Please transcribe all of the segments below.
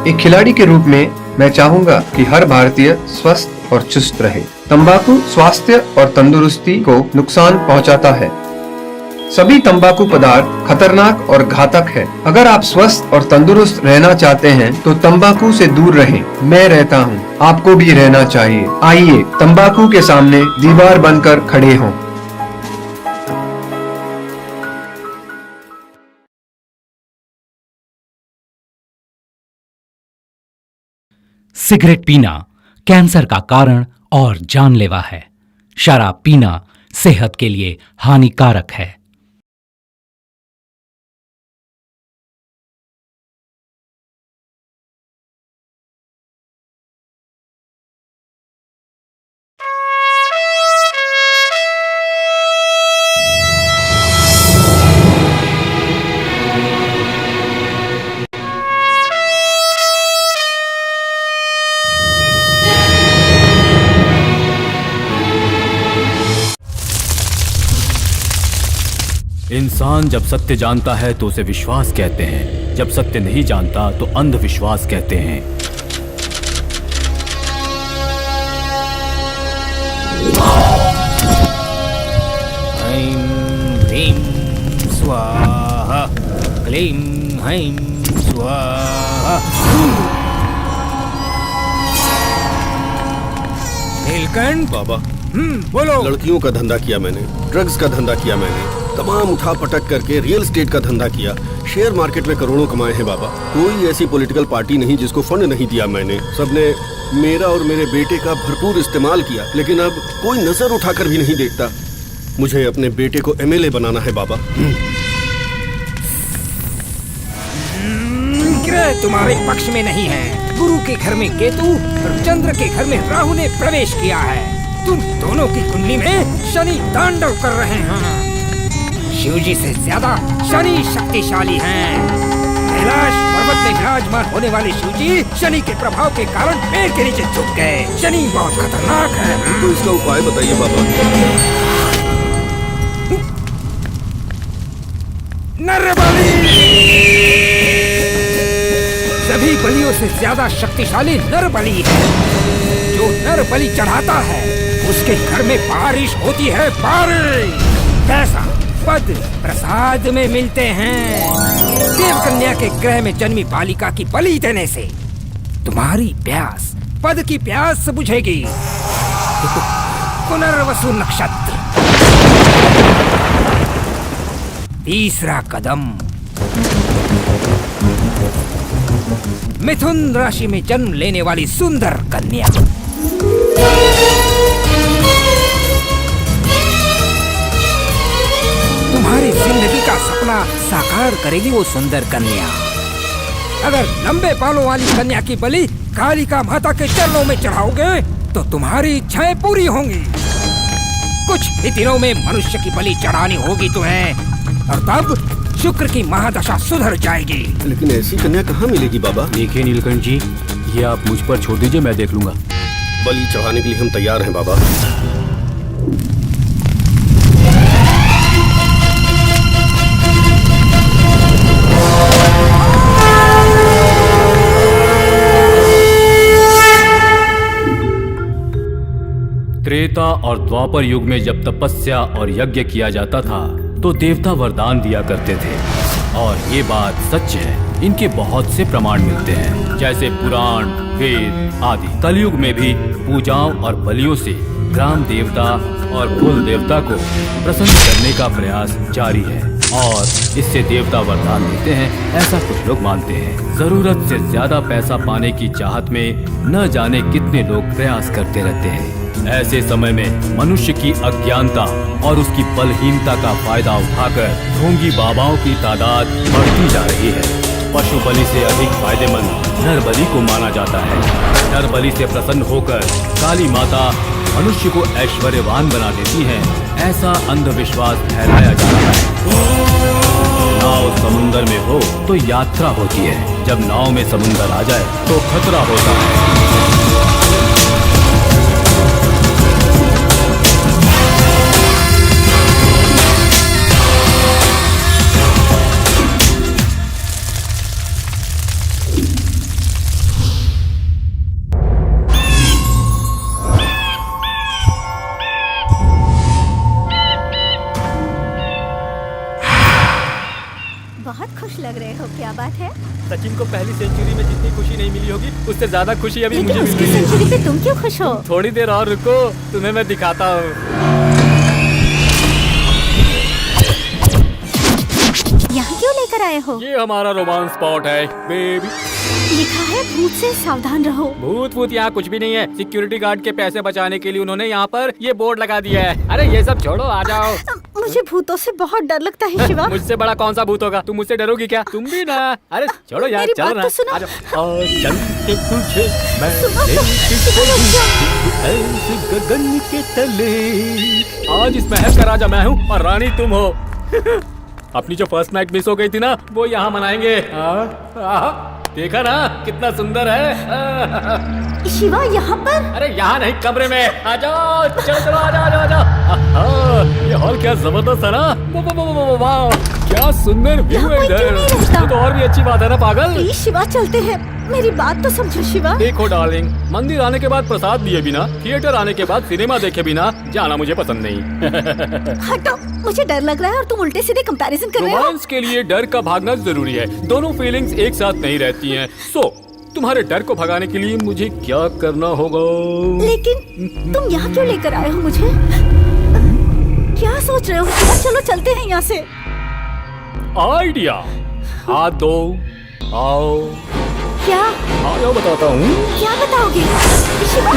एक खिलाड़ी के रूप में मैं चाहूंगा कि हर भारतीय स्वस्थ और चुस्त रहे। तंबाकू स्वास्थ्य और तंदुरुस्ती को नुकसान पहुंचाता है। सभी तंबाकू पदार्थ खतरनाक और घातक है। अगर आप स्वस्थ और तंदुरुस्त रहना चाहते हैं तो तंबाकू से दूर रहें। मैं रहता हूं, आपको भी रहना चाहिए। आइए तंबाकू के सामने दीवार बनकर खड़े हों। सिगरेट पीना कैंसर का कारण और जानलेवा है। शराब पीना सेहत के लिए हानिकारक है। इंसान जब सत्य जानता है तो उसे विश्वास कहते हैं, जब सत्य नहीं जानता तो अंधविश्वास कहते हैं। ऐं ह्रीं स्वाहा, क्लीं ऐं स्वाहा। नीलकंठ बाबा, बोलो। लड़कियों का धंधा किया मैंने, ड्रग्स का धंधा किया मैंने, तमाम उठा पटक करके रियल एस्टेट का धंधा किया, शेयर मार्केट में करोड़ों कमाए हैं बाबा। कोई ऐसी पॉलिटिकल पार्टी नहीं जिसको फंड नहीं दिया मैंने। सबने मेरा और मेरे बेटे का भरपूर इस्तेमाल किया, लेकिन अब कोई नजर उठाकर भी नहीं देखता। मुझे अपने बेटे को एमएलए बनाना है बाबा। ग्रह तुम्हारे पक्ष में नहीं है। गुरु के घर में केतु और चंद्र के घर में राहु ने प्रवेश किया है। तुम दोनों की कुंडली में शनि तांडव कर रहे हैं। शिवजी से ज्यादा शनि शक्तिशाली हैं। कैलाश पर्वत में विराजमान होने वाले शिवजी शनि के प्रभाव के कारण पेड़ के नीचे झुक गए। शनि बहुत खतरनाक है। तो इसका उपाय बताइए बाबा। नरबलि। सभी बलियों से ज्यादा शक्तिशाली नरबलि है। जो नरबलि चढ़ाता है उसके घर में बारिश होती है, बारिश। पैसा पद प्रसाद में मिलते हैं। देवकन्या के ग्रह में जन्मी बालिका की बलि देने से तुम्हारी प्यास, पद की प्यास बुझेगी। पुनर्वसु नक्षत्र। तीसरा कदम, मिथुन राशि में जन्म लेने वाली सुंदर कन्या। तुम्हारी जिंदगी का सपना साकार करेगी वो सुंदर कन्या। अगर लंबे बालों वाली कन्या की बलि कालिका माता के चरणों में चढ़ाओगे तो तुम्हारी इच्छाएं पूरी होंगी। कुछ ही दिनों में मनुष्य की बलि चढ़ानी होगी तुम्हें, और तब शुक्र की महादशा सुधर जाएगी। लेकिन ऐसी कन्या कहाँ मिलेगी बाबा? देखिए नीलकंठ जी, ये आप मुझ पर छोड़ दीजिए, मैं देख लूंगा। बलि चढ़ाने के लिए हम तैयार हैं बाबा। त्रेता और द्वापर युग में जब तपस्या और यज्ञ किया जाता था तो देवता वरदान दिया करते थे, और ये बात सच है। इनके बहुत से प्रमाण मिलते हैं, जैसे पुराण, वेद आदि। कलयुग में भी पूजाओं और बलियों से ग्राम देवता और कुल देवता को प्रसन्न करने का प्रयास जारी है, और इससे देवता वरदान देते हैं, ऐसा कुछ लोग मानते हैं। जरूरत से ज्यादा पैसा पाने की चाहत में न जाने कितने लोग प्रयास करते रहते हैं। ऐसे समय में मनुष्य की अज्ञानता और उसकी बलहीनता का फायदा उठाकर ढोंगी बाबाओं की तादाद बढ़ती जा रही है। पशु बलि से अधिक फायदेमंद नर बलि को माना जाता है। नर बलि से प्रसन्न होकर काली माता मनुष्य को ऐश्वर्यवान बना देती है, ऐसा अंधविश्वास फैलाया जा रहा है। नाव समुंदर में हो तो यात्रा होती है, जब नाव में समुंदर आ जाए तो खतरा होता है। लग रहे हो, क्या बात है? सचिन को पहली सेंचुरी में जितनी खुशी नहीं मिली होगी उससे ज्यादा खुशी अभी लेकिन मुझे मिल उसकी रही है। सेंचुरी पे तुम क्यों खुश हो? थोड़ी देर और रुको, तुम्हें मैं दिखाता हूँ। यहाँ क्यों लेकर आए हो? ये हमारा रोमांस स्पॉट है बेबी। लिखा है भूत से सावधान रहो। भूत यहाँ कुछ भी नहीं है। सिक्योरिटी गार्ड के पैसे बचाने के लिए उन्होंने यहाँ पर ये बोर्ड लगा दिया है। अरे ये सब छोड़ो, आ जाओ। मुझे भूतों से बहुत डर लगता है शिवा। मुझसे बड़ा कौन सा भूत होगा? तुम मुझसे डरोगी क्या? तुम भी ना। अरे छोड़ो यार, मेरी चल बात रहा तो सुनो। चल के तुझे मैं सुनो तो, ऐसे गगन के तले। आज इस महल का राजा मैं हूँ और रानी तुम हो। अपनी जो फर्स्ट नाइट मिस हो गई थी ना, वो यहाँ मनाएंगे। देखा ना कितना सुंदर है। शिवा यहाँ पर? अरे यहाँ नहीं, कमरे में। आ जाओ, चलो चलो, आ जाओ आ जाओ। ये हॉल क्या जबरदस्त है ना। वाह, क्या सुंदर व्यू है यहाँ कोई क्यों इधर। नहीं रहता? ये तो और भी अच्छी बात है ना पागल। प्लीज शिवा चलते हैं, मेरी बात तो समझो शिवा। देखो डार्लिंग, मंदिर आने के बाद प्रसाद दिए बिना, थिएटर आने के बाद सिनेमा देखे बिना जाना मुझे पसंद नहीं। हटो, मुझे डर लग रहा है और तुम उल्टे सीधे कंपैरिजन कर रहे हो। रोमांस के लिए डर का भागना जरूरी है। दोनों फीलिंग्स एक साथ नहीं रहती हैं। सो तुम्हारे डर को भगाने के लिए मुझे क्या करना होगा? लेकिन तुम यहाँ क्यों लेकर आए हो मुझे? क्या सोच रहे हो शिवा? चलो चलते हैं यहाँ से। आइडिया, हाथ दो, आओ। क्या? आओ बताता हूँ। क्या बताओगे शिवा?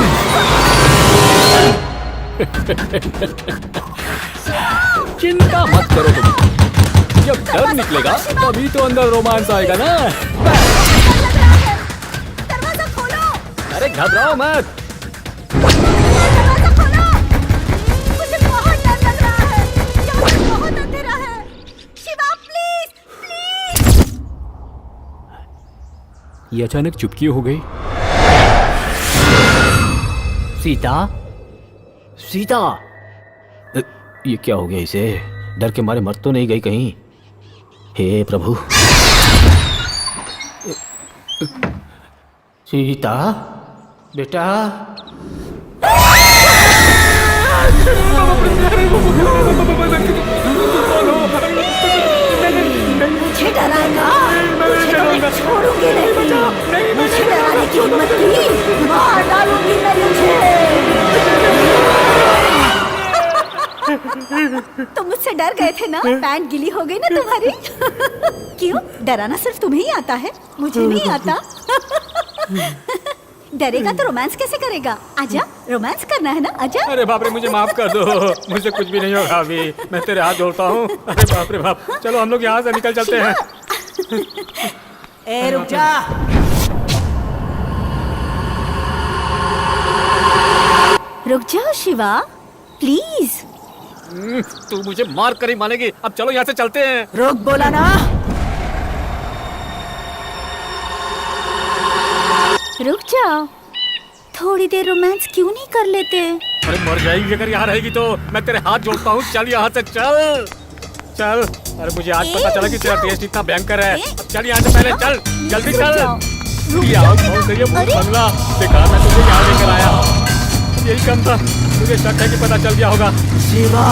चिंता मत करो तुम। जब डर निकलेगा तभी तो अंदर रोमांस आएगा ना। दरवाजा खोलो। अरे घबराओ मत। दरवाजा खोलो। मुझे बहुत डर लग रहा है। यहाँ पर बहुत अंधेरा है। Shiva please please. ये अचानक चुपकी हो गई। सीता, सीता, ये क्या हो गया इसे? डर के मारे मर तो नहीं गई कहीं? हे प्रभु। सीता बेटा। मुझे डराएगा? मुझे तो मैं छोड़ूंगी नहीं। मुझे डराने की हिम्मत की, मार डालूंगी मैं तुझे। तुम मुझसे डर गए थे ना? पैंट गीली हो गई ना तुम्हारी? क्यों? डराना सिर्फ तुम्हें ही आता है, मुझे नहीं आता। डरेगा तो रोमांस कैसे करेगा? आजा, रोमांस करना है ना, आजा। अरे बाप रे, मुझे माफ कर दो। मुझे कुछ भी नहीं होगा अभी। मैं तेरे हाथ जोड़ता हूँ। अरे बाप रे बाप। चलो हम लोग यहाँ से निकल चलते हैं। ए रुक जा। रुक जाओ शिवा, प्लीज। तू मुझे मार कर ही मानेगी। अब चलो यहाँ से चलते हैं। रुक बोला ना। रुक जाओ, थोड़ी देर रोमांस क्यों नहीं कर लेते? अरे मर जाएगी अगर यहाँ रहेगी तो। मैं तेरे हाथ जोड़ता हूँ, चल यहाँ से चल चल। अरे मुझे आज पता चला कि तेरा टेस्ट इतना भयंकर है। अब चल यहाँ से, पहले चल, जल्दी चल। यार कौन सा ये भूत बंगला? बेकार मैं तुझे यहाँ लेकर आया। यही कम था, मुझे शक है कि पता चल गया होगा। शिवा।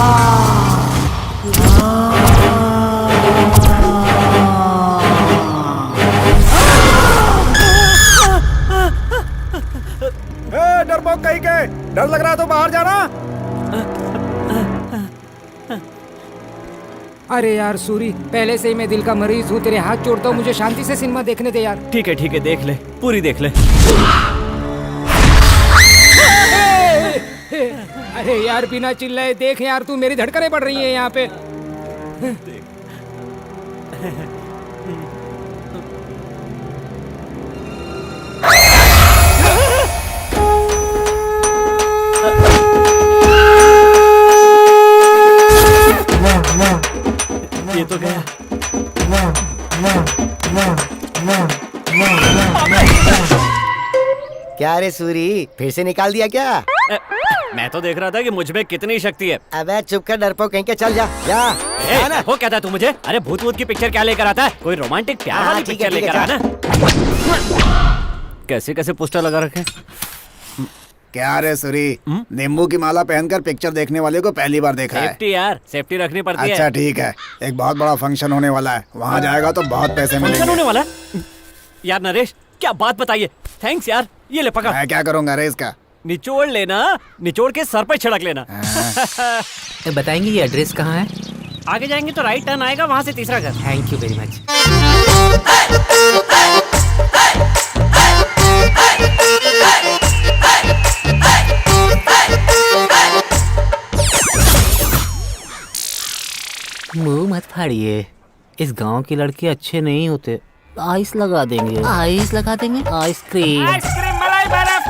डरपोक कहीं के, डर लग रहा है तो बाहर जाना। अरे यार सूरी, पहले से ही मैं दिल का मरीज हूँ। तेरे हाथ जोड़ता हूँ, मुझे शांति से सिनेमा देखने दे यार। ठीक है देख ले, पूरी देख ले। अरे यार बिना चिल्लाए देख यार, तू मेरी धड़कनें बढ़ रही है यहाँ पे। ये तो गया। क्या रे सूरी, फिर से निकाल दिया क्या? मैं तो देख रहा था कि मुझ में कितनी शक्ति है। अबे चुप कर डरपोक कहीं के, चल जा जा। ए, वो कहता है तू मुझे? अरे भूत भूत की पिक्चर क्या लेकर आता है? कोई रोमांटिक प्यार वाली ठीक है, पिक्चर ठीक लेकर है, आना। कैसे कैसे पोस्टर लगा रखे। क्या रे सूरी, नींबू की माला पहनकर पिक्चर देखने वाले को पहली बार देखा है। सेफ्टी यार, सेफ्टी रखनी पड़ती है। अच्छा ठीक है, एक बहुत बड़ा फंक्शन होने वाला है, वहाँ जाएगा तो बहुत पैसे मिलेंगे। फंक्शन होने वाला है? यार नरेश, क्या बात बताइए। थैंक्स यार, ये ले पकड़। मैं क्या करूँगा रे इसका? निचोड़ लेना, निचोड़ के सर पे छिड़क लेना। बताएंगे ये एड्रेस कहाँ है? आगे जाएंगे तो राइट टर्न आएगा, वहाँ से तीसरा घर। Thank you very much. मुंह मत फाड़िए, इस गांव के लड़के अच्छे नहीं होते। आइस लगा देंगे। आइस लगा देंगे? आइसक्रीम। आइसक्रीम, मलाई बर्फ,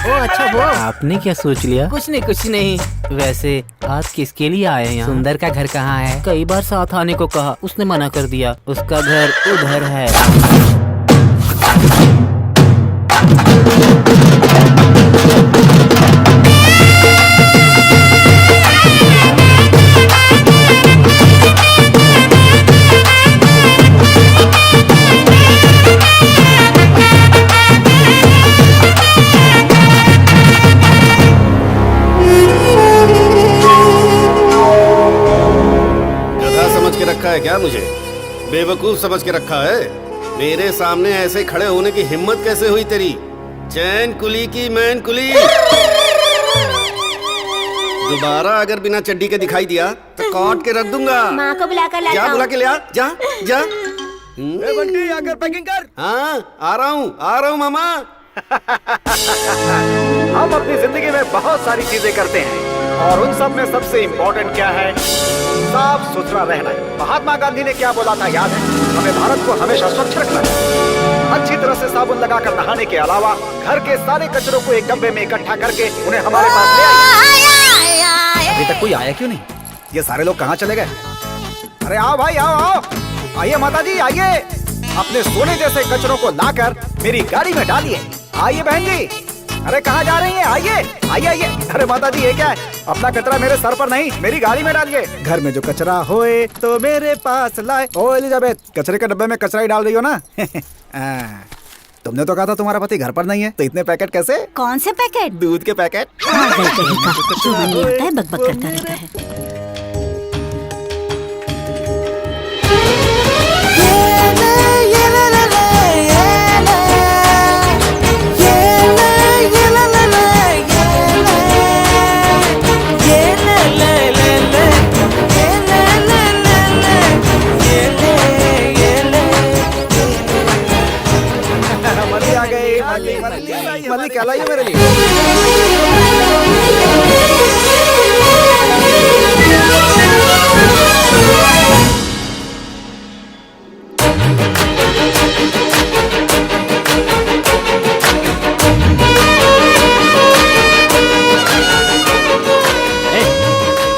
ओ अच्छा वो आपने क्या सोच लिया? कुछ नहीं। वैसे आज किसके लिए आए हैं? सुंदर का घर कहाँ है? कई बार साथ आने को कहा, उसने मना कर दिया। उसका घर उधर है। रखा है क्या मुझे? बेवकूफ समझ के रखा है? मेरे सामने ऐसे खड़े होने की हिम्मत कैसे हुई तेरी? चैन कुली की मैन कुली। दोबारा अगर बिना चड्डी के दिखाई दिया तो काट के रख दूंगा। माँ को बुलाकर लाता क्या हूँ। बुला के लिया? जा जा। बंटी आकर पैकिंग कर। हाँ आ रहा हूँ मामा। हम अपनी जिंदगी में बहुत सारी चीजें करते हैं और उन सब में सबसे इम्पोर्टेंट क्या है? साफ सुथरा रहना है। महात्मा गांधी ने क्या बोला था याद है? हमें भारत को हमेशा स्वच्छ रखना है। अच्छी तरह से साबुन लगाकर नहाने के अलावा घर के सारे कचरों को एक डब्बे में इकट्ठा करके उन्हें हमारे पास ले आइए। अभी तक कोई आया क्यों नहीं? ये सारे लोग कहाँ चले गए? अरे आओ भाई, आओ। आइए माता जी, आइए। अपने सोने जैसे कचरों को लाकर मेरी गाड़ी में डालिए। आइए बहन जी। अरे कहाँ जा रही हैं? आइए। अरे माता जी, ये क्या है? अपना कचरा मेरे सर पर नहीं, मेरी गाड़ी में डालिए। घर में जो कचरा होए तो मेरे पास लाए। ओ एलिजाबेथ, कचरे के डब्बे में कचरा ही डाल रही हो ना? तुमने तो कहा था तुम्हारा पति घर पर नहीं है, तो इतने पैकेट कैसे? कौन से पैकेट? दूध के पैकेट। जो नहीं आता है बकबक करता रहता है। मल्ली क्या लाई है मेरे लिए?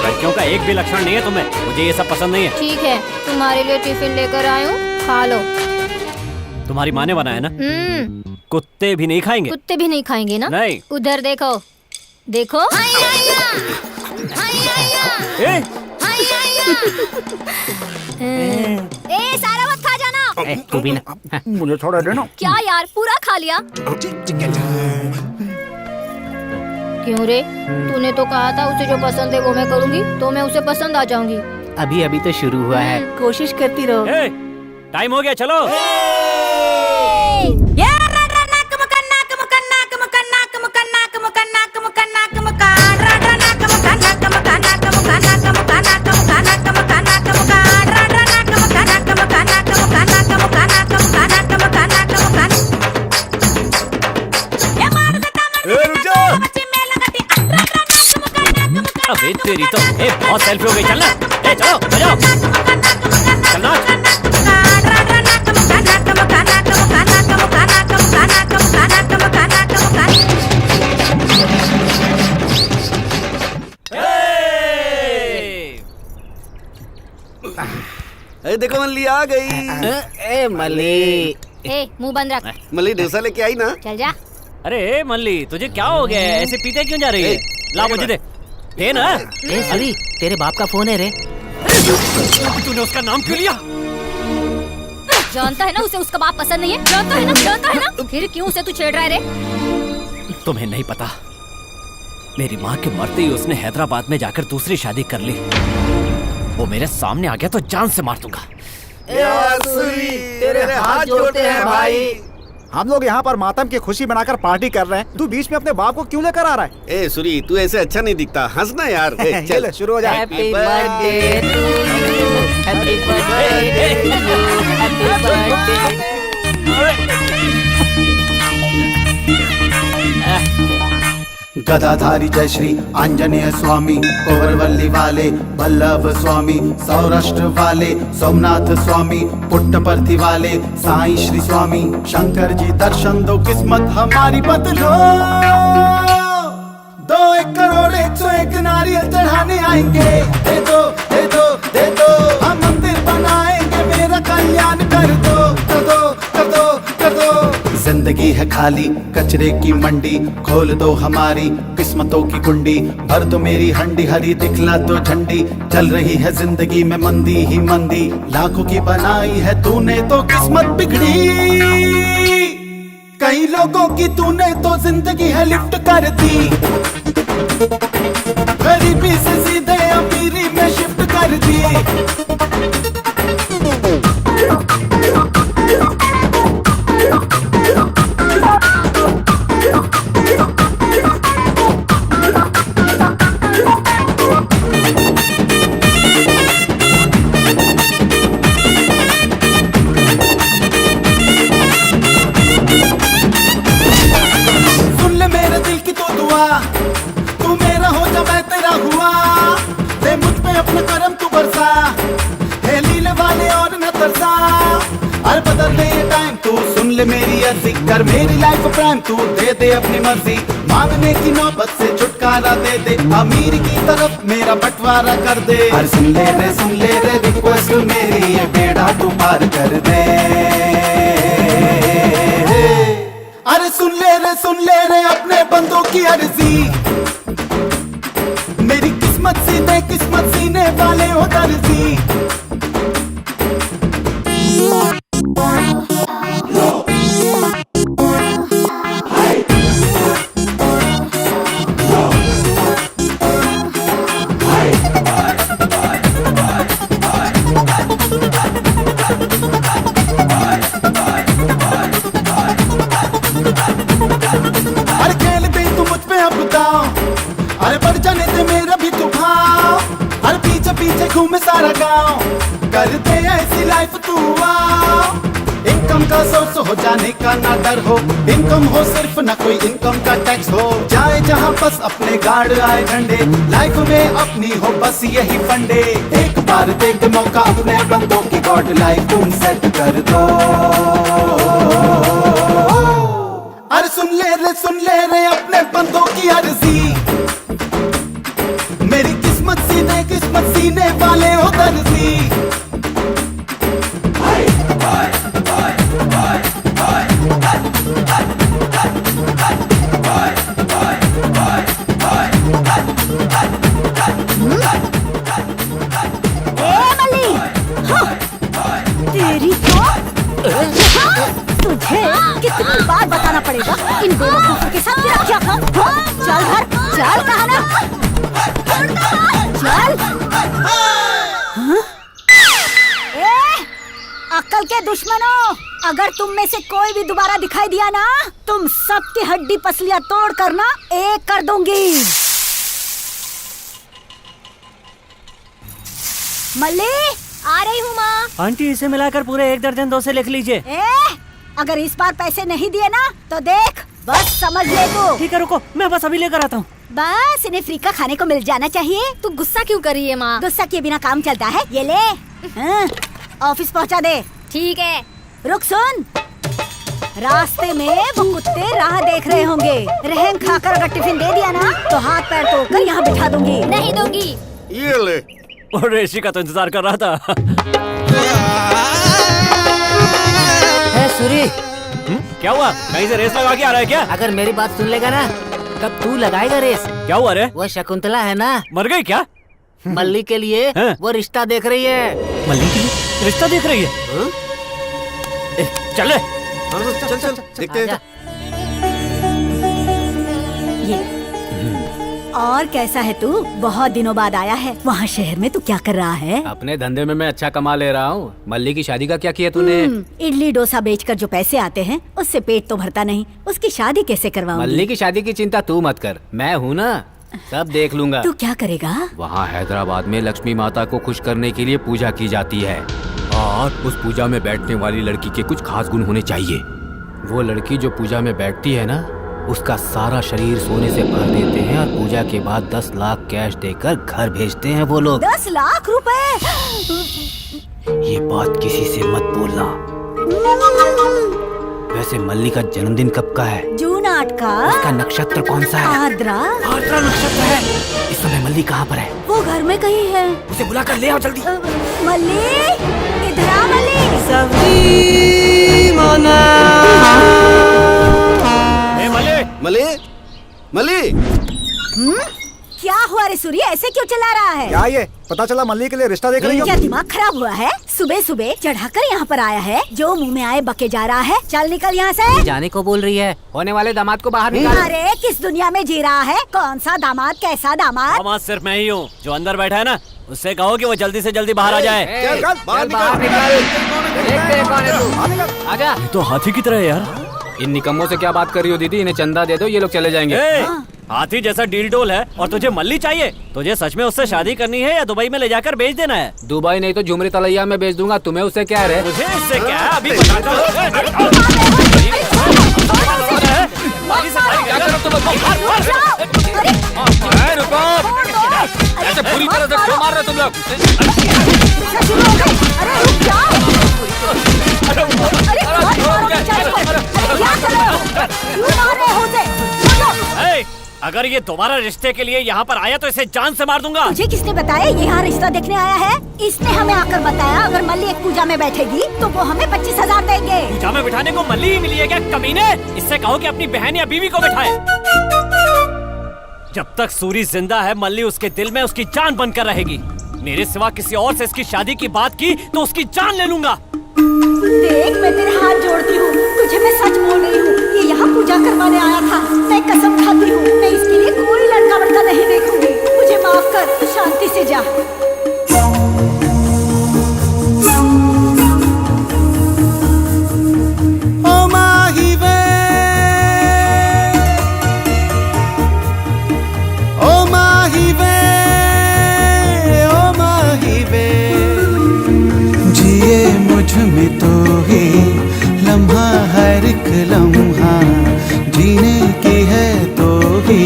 लड़कियों का एक भी लक्षण नहीं है तुम्हें। मुझे ये सब पसंद नहीं है। ठीक है, तुम्हारे लिए टिफिन लेकर आई हूँ, खा लो। तुम्हारी माँ ने बनाया ना? कुत्ते भी नहीं खाएंगे? कुत्ते भी नहीं खाएंगे ना? नहीं। उधर देखो। ए सारा मत खा जाना। तू भी ना। मुझे थोड़ा देना। क्या यार, पूरा खा लिया? क्यों रे? तूने तो कहा था उसे जो पसंद है वो मैं करूँगी, तो मैं उसे पसंद आ जाऊंगी। अभी तो शुरू हुआ है, कोशिश करती रहो। टाइम हो गया, चलो। अबे तेरी तो बहुत सेल्फी हो गई। चलना, चलो बजाओ, चलना। अरे देखो मल्ली आ गई। मल्ली, मुंह बंद रख। मल्ली डोसा लेके आई ना? चल जा। अरे मल्ली, तुझे क्या हो गया है? ऐसे पीते क्यों जा रही है? ला मुझे दे ना। अरे तेरे बाप का फोन है रे। तूने उसका नाम क्यों लिया? जानता है ना उसे उसका बाप पसंद नहीं है। जानता है ना? फिर क्यों उसे तू छेड़ रहा है रे? तुम्हें नहीं पता, मेरी माँ के मरते ही उसने हैदराबाद में जाकर दूसरी शादी कर ली। वो मेरे सामने आ गया तो जान से मार दूंगा। तेरे हाथ जोड़ते हैं भाई। हम लोग यहाँ पर मातम की खुशी मनाकर पार्टी कर रहे हैं, तू बीच में अपने बाप को क्यों लेकर आ रहा है? ए सूरी, तू ऐसे अच्छा नहीं दिखता, हंसना यार। चल शुरू हो जाए। Happy birthday to you, happy birthday to you, happy birthday. गदाधारी जय श्री आंजनेय स्वामी, कोवरवल्ली वाले वल्लभ स्वामी, सौराष्ट्र वाले सोमनाथ स्वामी, पुट्टपर्ती वाले साईं श्री स्वामी। शंकर जी दर्शन दो, किस्मत हमारी बदलो। 2 करोड़ 101 नारियल चढ़ाने आएंगे। दे दो दे दो दे दो, हम मंदिर बनाएंगे, मेरा कल्याण कर दो कर दो कर दो कर दो। जिंदगी है खाली कचरे की मंडी, खोल दो हमारी किस्मतों की कुंडी, भर दो मेरी हंडी हरी, दिखला दो झंडी। चल रही है जिंदगी में मंदी ही मंदी, लाखों की बनाई है तूने तो किस्मत बिगड़ी। कई लोगों की तूने तो जिंदगी है लिफ्ट कर दी, गरीबी से सीधे अमीरी में शिफ्ट कर दी। तू मेरा हो जा मैं तेरा हुआ, दे मुझ पे अपना करम तू बरसा, है लीले वाले और न तरसा। अरे बदल दे ये टाइम, तू सुन ले मेरी अर्जी, कर मेरी लाइफ प्राइम, तू दे दे अपनी मर्जी। मांगने की नौबत से छुटकारा दे दे, अमीर की तरफ मेरा बंटवारा कर दे। अरे सुन ले रे रिक्वेस्ट मेरी, ये बेड़ा तू पार कर दे। अरे सुन ले रे अपने बंदों की अर्जी, मेरी किस्मत सीधे किस्मत सीने वाले हो दर्जी। अरे बढ़ जाने दे मेरा भी तू भाव, अरे पीछे पीछे घूमे सारा गांव, कर दे ऐसी लाइफ तू आओ। इनकम का सोर्स हो जाने का ना डर हो, इनकम हो सिर्फ ना कोई इनकम का टैक्स हो। जाए जहां बस अपने गार्ड आए झंडे, लाइफ में अपनी हो बस यही फंडे। एक बार देख मौका अपने बंदों की, गॉड लाइफ तुम सेट कर दो। अरे सुन ले रे अपने बंदों की अर्जी, मेरी किस्मत सीधे किस्मत सीने वाले हो दर्जी। तेरी तो तुझे कितनी बार बताना पड़ेगा इन बेवकूफों के साथ तेरा क्या काम। चल घर चल, कहा ना चल। अक्ल के दुश्मनों, अगर तुम में से कोई भी दोबारा दिखाई दिया ना, तुम सबकी हड्डी पसलियां तोड़ कर ना एक कर दूंगी। मल्ली आ रही हूँ माँ। आंटी इसे मिलाकर पूरे 1 दर्जन डोसे लिख लीजिए। अगर इस बार पैसे नहीं दिए ना तो देख बस समझ ले तू। ठीक है रुको, मैं बस अभी लेकर आता हूँ। बस इन्हें फ्री का खाने को मिल जाना चाहिए। तू गुस्सा क्यों कर रही है माँ? गुस्सा किए बिना काम चलता है? ये ले ऑफिस पहुँचा दे। ठीक है। रुक सुन, रास्ते में वो कुत्ते राह देख रहे होंगे, रहम खाकर अगर टिफिन दे दिया ना तो हाथ पैर तोड़कर यहाँ बिठा दूंगी। नहीं दूंगी। ये ले। और ऋषि का तो इंतजार कर रहा था। सूरी, क्या हुआ? कहीं से रेस लगा के आ रहा है क्या? अगर मेरी बात सुन लेगा ना, कब तू लगाएगा रेस? क्या हुआ रे? वो शकुंतला है ना, मर गई क्या? मल्ली के लिए वो रिश्ता देख रही है। मल्ली के लिए रिश्ता देख रही है? चल चल देखते हैं। और कैसा है तू? बहुत दिनों बाद आया है। वहाँ शहर में तू क्या कर रहा है? अपने धंधे में मैं अच्छा कमा ले रहा हूँ। मल्ली की शादी का क्या किया तूने? इडली डोसा बेचकर जो पैसे आते हैं उससे पेट तो भरता नहीं। उसकी शादी कैसे करवाऊंगी? मल्ली की शादी की चिंता तू मत कर, मैं हूँ ना, सब देख लूंगा। तू क्या करेगा? वहाँ हैदराबाद में लक्ष्मी माता को खुश करने के लिए पूजा की जाती है और उस पूजा में बैठने वाली लड़की के कुछ खास गुण होने चाहिए। वो लड़की जो पूजा में बैठती है ना, उसका सारा शरीर सोने से भर देते हैं और पूजा के बाद 10 लाख कैश देकर घर भेजते हैं वो लोग। 10 लाख रुपए? ये बात किसी से मत बोलना। वैसे मल्ली का जन्मदिन कब का है? जून 8 का। उसका नक्षत्र कौन सा है? आर्द्रा। आर्द्रा नक्षत्र है। इस समय मल्ली कहाँ पर है? वो घर में कहीं है। उसे बुला कर ले आओ जल्दी। मल्ली, इधर आ मल्ली। सब्जी मोना। मले मले क्या हुआ रे सूरी, ऐसे क्यों चला रहा है? क्या ये पता चला मल्ली के लिए रिश्ता देख रही हो? क्या दिमाग खराब हुआ है? सुबह सुबह चढ़ाकर यहाँ पर आया है, जो मुंह में आए बके जा रहा है। चल निकल यहाँ से। जाने को बोल रही है, होने वाले दामाद को बाहर निकाल। अरे किस दुनिया में जी रहा है? कौन सा दामाद, कैसा दामाद? दामाद सिर्फ मैं ही हूँ, जो अंदर बैठा है ना, उससे कहो कि वो जल्दी से जल्दी बाहर आ जाए। बाहर आजा। ये तो हाथी की तरह है यार। इन निकम्मों से क्या बात कर रही हो दीदी? इन्हें चंदा दे दो, ये लोग चले जाएंगे। हाथी जैसा डील डोल है और तुझे मल्ली चाहिए? तुझे सच में उससे शादी करनी है या दुबई में ले जाकर बेच देना है? दुबई नहीं तो झुमरी तलैया में बेच दूंगा। तुम्हें उससे क्या है? मुझे इससे क्या है? अभी बताता हूँ। ऐसे पूरी तरह से क्यों मार रहे तुम लोग? अगर ये दोबारा रिश्ते के लिए यहाँ पर आया तो इसे जान से मार दूंगा। तुझे किसने बताया ये यहाँ रिश्ता देखने आया है? इसने हमें आकर बताया अगर मल्ली एक पूजा में बैठेगी तो वो हमें 25,000 देंगे। पूजा में बिठाने को मल्ली ही मिली है क्या कमीने? इससे कहो कि अपनी बहन या बीवी को बिठाए। जब तक सूरी जिंदा है मल्ली उसके दिल में उसकी जान बनकर रहेगी। मेरे सिवा किसी और से इसकी शादी की बात की तो उसकी जान ले लूंगा। देख मैं तेरे हाथ जोड़ती हूँ, तुझे मैं सच बोल रही हूँ, ये यहाँ पूजा करवाने आया था। मैं कसम खाती हूँ मैं इसके लिए कोई लड़का वड़का नहीं देखूंगी। मुझे माफ कर, शांति से जा। ओ माही वे, ओ माही वे, ओ माही वे, जिए मुझ में तो ही लम्हा, हर एक लम्हा जीने की है तो ही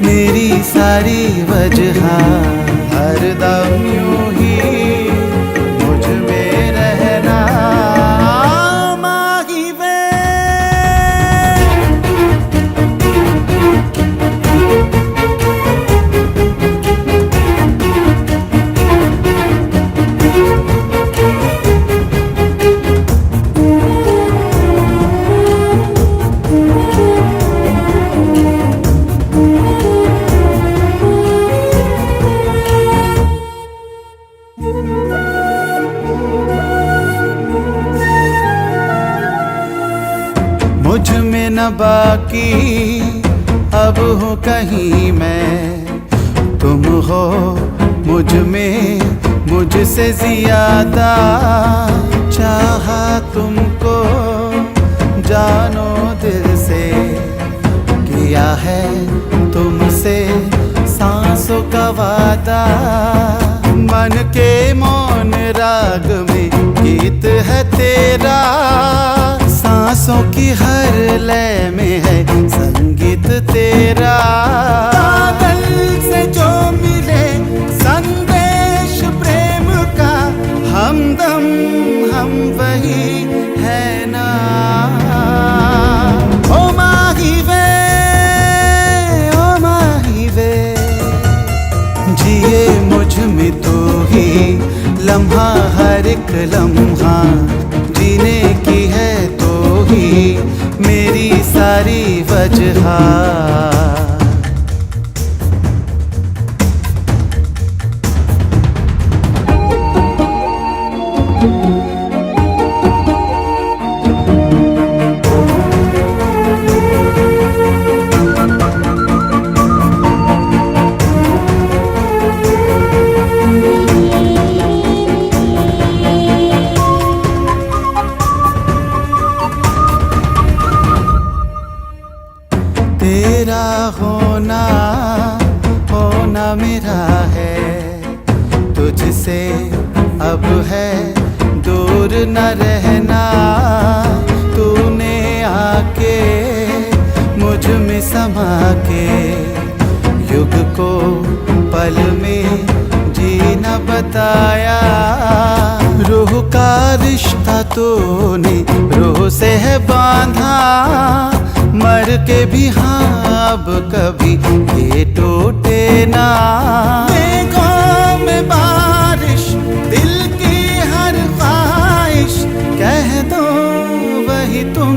मेरी सारी वजह। हरदम यूं ही मुझ में रहना माही वे। मुझ में न बाकी अब हो कहीं मैं, तुम हो मुझ में मुझसे ज्यादा। चाहा तुमको जानो दिल से, किया है तुमसे सांसों का वादा। मन के मौन राग में गीत है तेरा, सांसों की हर लय में है संगीत तेरा। बादल से जो मिले संदेश प्रेम का, हमदम हम वही है ना। ओ माही वे, ओ माही वे, जिए मुझ में तो ही लम्हा, हर एक लम्हा जीने की है तो ही मेरी सारी वजह। होना होना मेरा है, तुझसे अब है दूर न रहना। तूने आके मुझ में समा के युग को पल में जीना बताया। रूह का रिश्ता तूने रूह से है बांधा, मर के भी हाँ अब कभी ये टूटे ना। मेघों में बारिश दिल की हर ख्वाहिश, कह दो वही तुम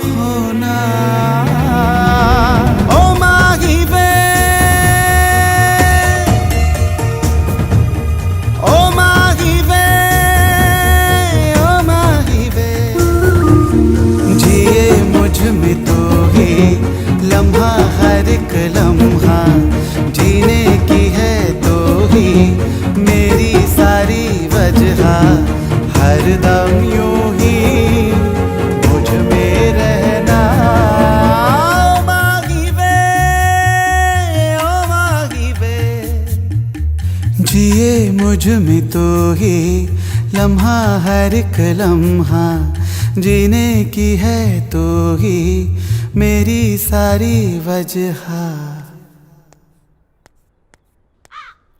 होना। ओ माही वे, ओ माही वे, ओ माही वे, जिए मुझ में तो ही लम्हा हर एक लम्हा, जीने की है तो ही मेरी सारी वजह। हर दम यूं ही मुझ में रहना। ओ माही वे, ओ माही वे, जिए मुझ में तो ही लम्हा हर एक लम्हा, जीने की है तो ही मेरी सारी वजह।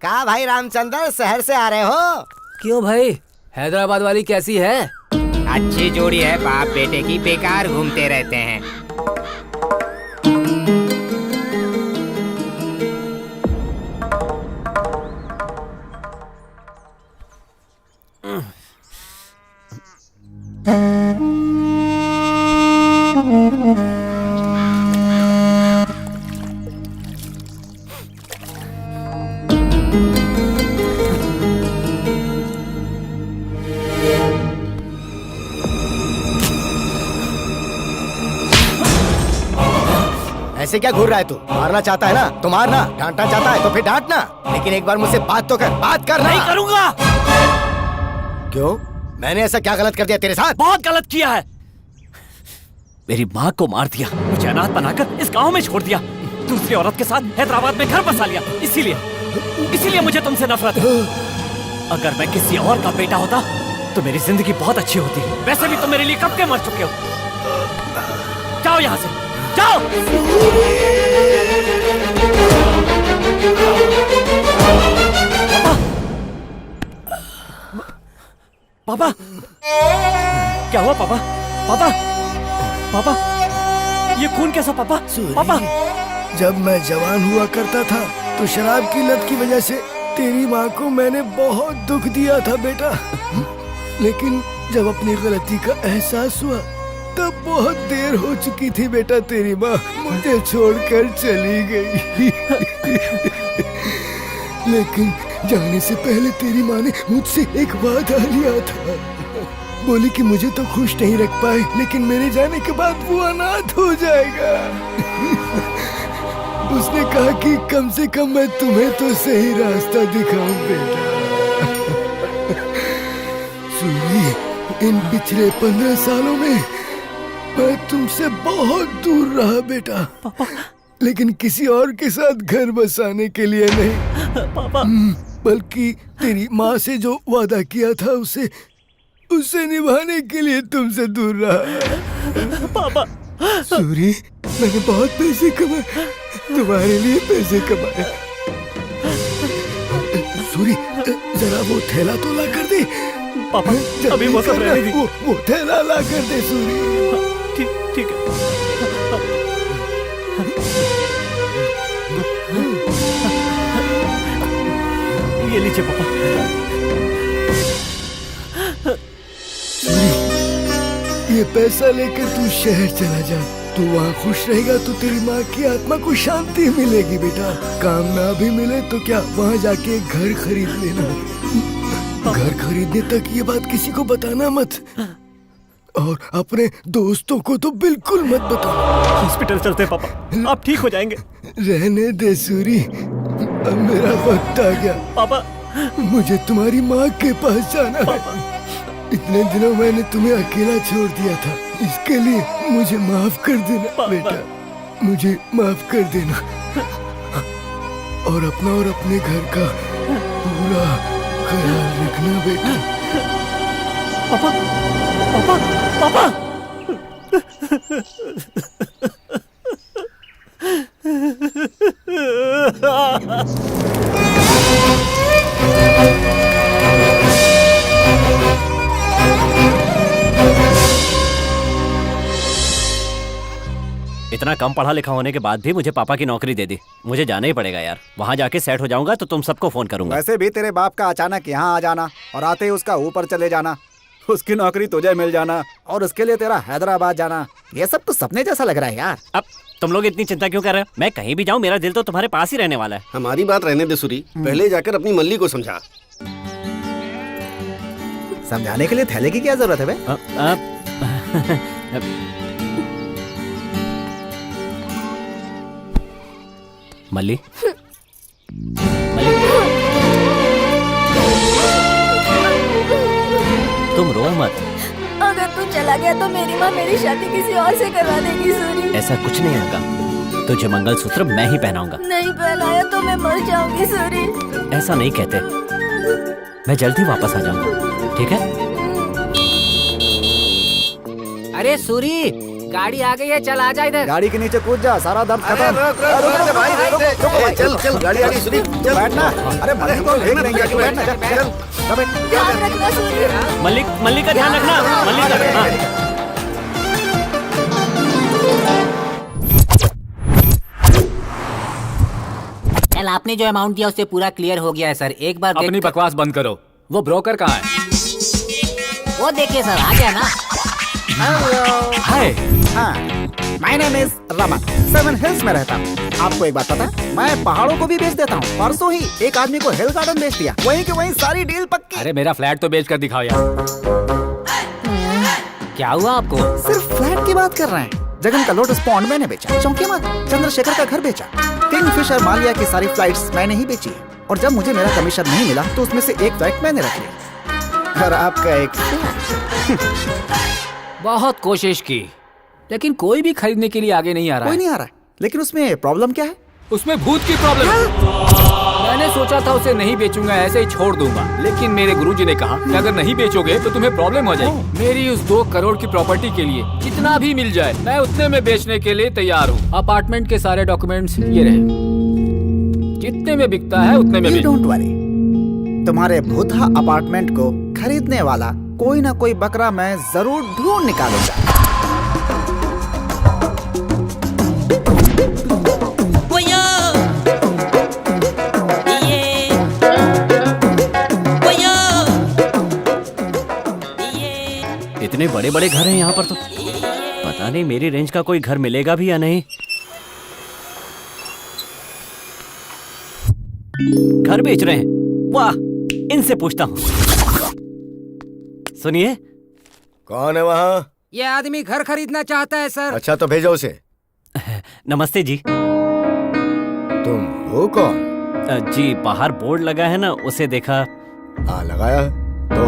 कहा भाई रामचंद्र, शहर से आ रहे हो? क्यों भाई, हैदराबाद वाली कैसी है? अच्छी जोड़ी है बाप बेटे की, बेकार घूमते रहते हैं। ऐसे क्या घूर रहा है तू? मारना चाहता है ना तो मारना, डांटना चाहता है तो फिर डांटना, लेकिन एक बार मुझसे बात तो कर, बात करना। नहीं करूंगा। क्यों? मैंने ऐसा क्या गलत कर दिया तेरे साथ? बहुत गलत किया है। मेरी माँ को मार दिया, मुझे अनाथ बनाकर इस गांव में छोड़ दिया, दूसरी औरत के साथ हैदराबाद में घर बसा लिया। इसीलिए मुझे तुमसे नफरत है। अगर मैं किसी और का बेटा होता तो मेरी जिंदगी बहुत अच्छी होती। वैसे भी तुम मेरे लिए कब के मर चुके हो। जाओ यहाँ से, जाओ। पापा, क्या हुआ पापा? पापा, पापा, ये खून कैसा पापा? पापा, जब मैं जवान हुआ करता था तो शराब की लत की वजह से तेरी माँ को मैंने बहुत दुख दिया था बेटा, लेकिन जब अपनी गलती का एहसास हुआ तब बहुत देर हो चुकी थी बेटा। तेरी माँ मुझे छोड़कर चली गई। लेकिन जाने से पहले तेरी माँ ने मुझसे एक वादा लिया था। बोली कि मुझे तो खुश नहीं रख पाए, लेकिन मेरे जाने के बाद वो अनाथ हो जाएगा। उसने कहा कि कम से कम मैं तुम्हें तो सही रास्ता दिखाऊं बेटा। सुनिए, इन पिछले 15 सालों में मैं तुमसे बहुत दूर रहा बेटा, लेकिन किसी और के साथ घर बसाने के लिए नहीं पापा, बल्कि तेरी माँ से जो वादा किया था उसे निभाने के लिए तुमसे दूर रहा। पापा, सूरी, मैंने बहुत पैसे कमाए, तुम्हारे लिए पैसे कमाए। सूरी, जरा वो थैला तो ला कर दे। पापा, अभी वो सब रहने दी। वो थैला ला कर दे सूरी। ठीक है। ये लीजिए पापा। ये पैसा लेकर तू शहर चला जा। तू वहाँ खुश रहेगा तो तेरी माँ की आत्मा को शांति मिलेगी बेटा। काम ना भी मिले तो क्या, वहाँ जाके घर खरीद लेना। घर खरीदने तक ये बात किसी को बताना मत, और अपने दोस्तों को तो बिल्कुल मत बताना। हॉस्पिटल चलते हैं पापा, आप ठीक हो जाएंगे। रहने दे सूरी, अब मेरा वक्त आ गया। पापा, मुझे तुम्हारी माँ के पास जाना है। इतने दिनों मैंने तुम्हें अकेला छोड़ दिया था, इसके लिए मुझे माफ कर देना बेटा। मुझे माफ कर देना और अपना और अपने घर का पूरा ख्याल रखना बेटा। पापा पापा पापा इतना कम पढ़ा लिखा होने के बाद भी मुझे पापा की नौकरी दे दी। मुझे जाना ही पड़ेगा यार। वहाँ जाके सेट हो जाऊंगा तो तुम सबको फोन करूंगा। वैसे भी तेरे बाप का अचानक यहाँ आ जाना और आते ही उसका ऊपर चले जाना, उसकी नौकरी तुझे मिल जाना और उसके लिए तेरा हैदराबाद जाना, ये सब तो सपने जैसा लग रहा है यार। अब तुम लोग इतनी चिंता क्यों कर रहे हो? मैं कहीं भी जाऊँ मेरा दिल तो तुम्हारे पास ही रहने वाला है। हमारी बात रहने दे सूरी, पहले जाकर अपनी मल्ली को समझा। समझाने के लिए थैले की क्या जरूरत है बे? मल्ली तुम रो मत। अगर तू चला गया तो मेरी माँ मेरी शादी किसी और से करवा देगी सूरी। ऐसा कुछ नहीं होगा, तुझे मंगलसूत्र मैं ही पहनाऊंगा। नहीं पहनाया तो मैं मर जाऊंगी सूरी। ऐसा नहीं कहते, मैं जल्दी वापस आ जाऊंगा, ठीक है? अरे सूरी, गाड़ी आ गई है, चल आ जा इधर। गाड़ी के नीचे कूद जा, सारा दर्द खत्म। चल चल गाड़ी आ गई सूरी, चल बैठना। अरे मल्लिक को देख लेंगे, बैठना चल। ध्यान रखना सूरी। मल्लिक का ध्यान रखना, मल्लिक का। चल आपने जो अमाउंट दिया उससे पूरा क्लियर हो गया है सर। एक बार अपनी बकवास बंद करो। वो ब्रोकर कहाँ है? वो देखिए सर, आ गया ना। हाय, हाँ, my name is Raman, 7 hills में रहता हूँ। आपको एक बात पता है, मैं पहाड़ों को भी बेच देता हूँ। परसों ही एक आदमी को हिल गार्डन बेच दिया, वहीं के वहीं सारी डील पक्की। अरे मेरा फ्लैट तो बेच कर दिखाओ यार। क्या हुआ आपको? सिर्फ फ्लैट की बात कर रहे हैं। जगन का लोटस पॉन्ड मैंने बेचा, चौकीमात चंद्रशेखर का घर बेचा, किंगफिशर मालिया की सारी फ्लाइट्स मैंने ही बेची। और जब मुझे मेरा कमीशन नहीं मिला तो उसमें से एक फ्लाइट मैंने रख लिया और आपका एक बहुत कोशिश की लेकिन कोई भी खरीदने के लिए आगे नहीं आ रहा कोई नहीं आ रहा है। लेकिन उसमें प्रॉब्लम क्या है? उसमें भूत की प्रॉब्लम है। मैंने सोचा था उसे नहीं बेचूंगा, ऐसे ही छोड़ दूंगा, लेकिन मेरे गुरुजी ने कहा कि अगर नहीं बेचोगे तो तुम्हें प्रॉब्लम हो जाएगी। मेरी उस 2 करोड़ की प्रॉपर्टी के लिए जितना भी मिल जाए मैं उतने में बेचने के लिए तैयार हूँ। अपार्टमेंट के सारे डॉक्यूमेंट्स ये रहे, जितने में बिकता है उतने में। डोंट वरी, तुम्हारे भूतहा अपार्टमेंट को खरीदने वाला कोई ना कोई बकरा मैं जरूर ढूंढ निकालूंगा। इतने बड़े बड़े घर हैं यहाँ पर तो पता नहीं मेरी रेंज का कोई घर मिलेगा भी या नहीं। घर बेच रहे हैं, वाह, इनसे पूछता हूँ। सुनिए, कौन है वहाँ? ये आदमी घर खरीदना चाहता है सर। अच्छा तो भेजो उसे। नमस्ते जी। तुम हो कौन? जी बाहर बोर्ड लगा है ना, उसे देखा। हाँ लगाया तो?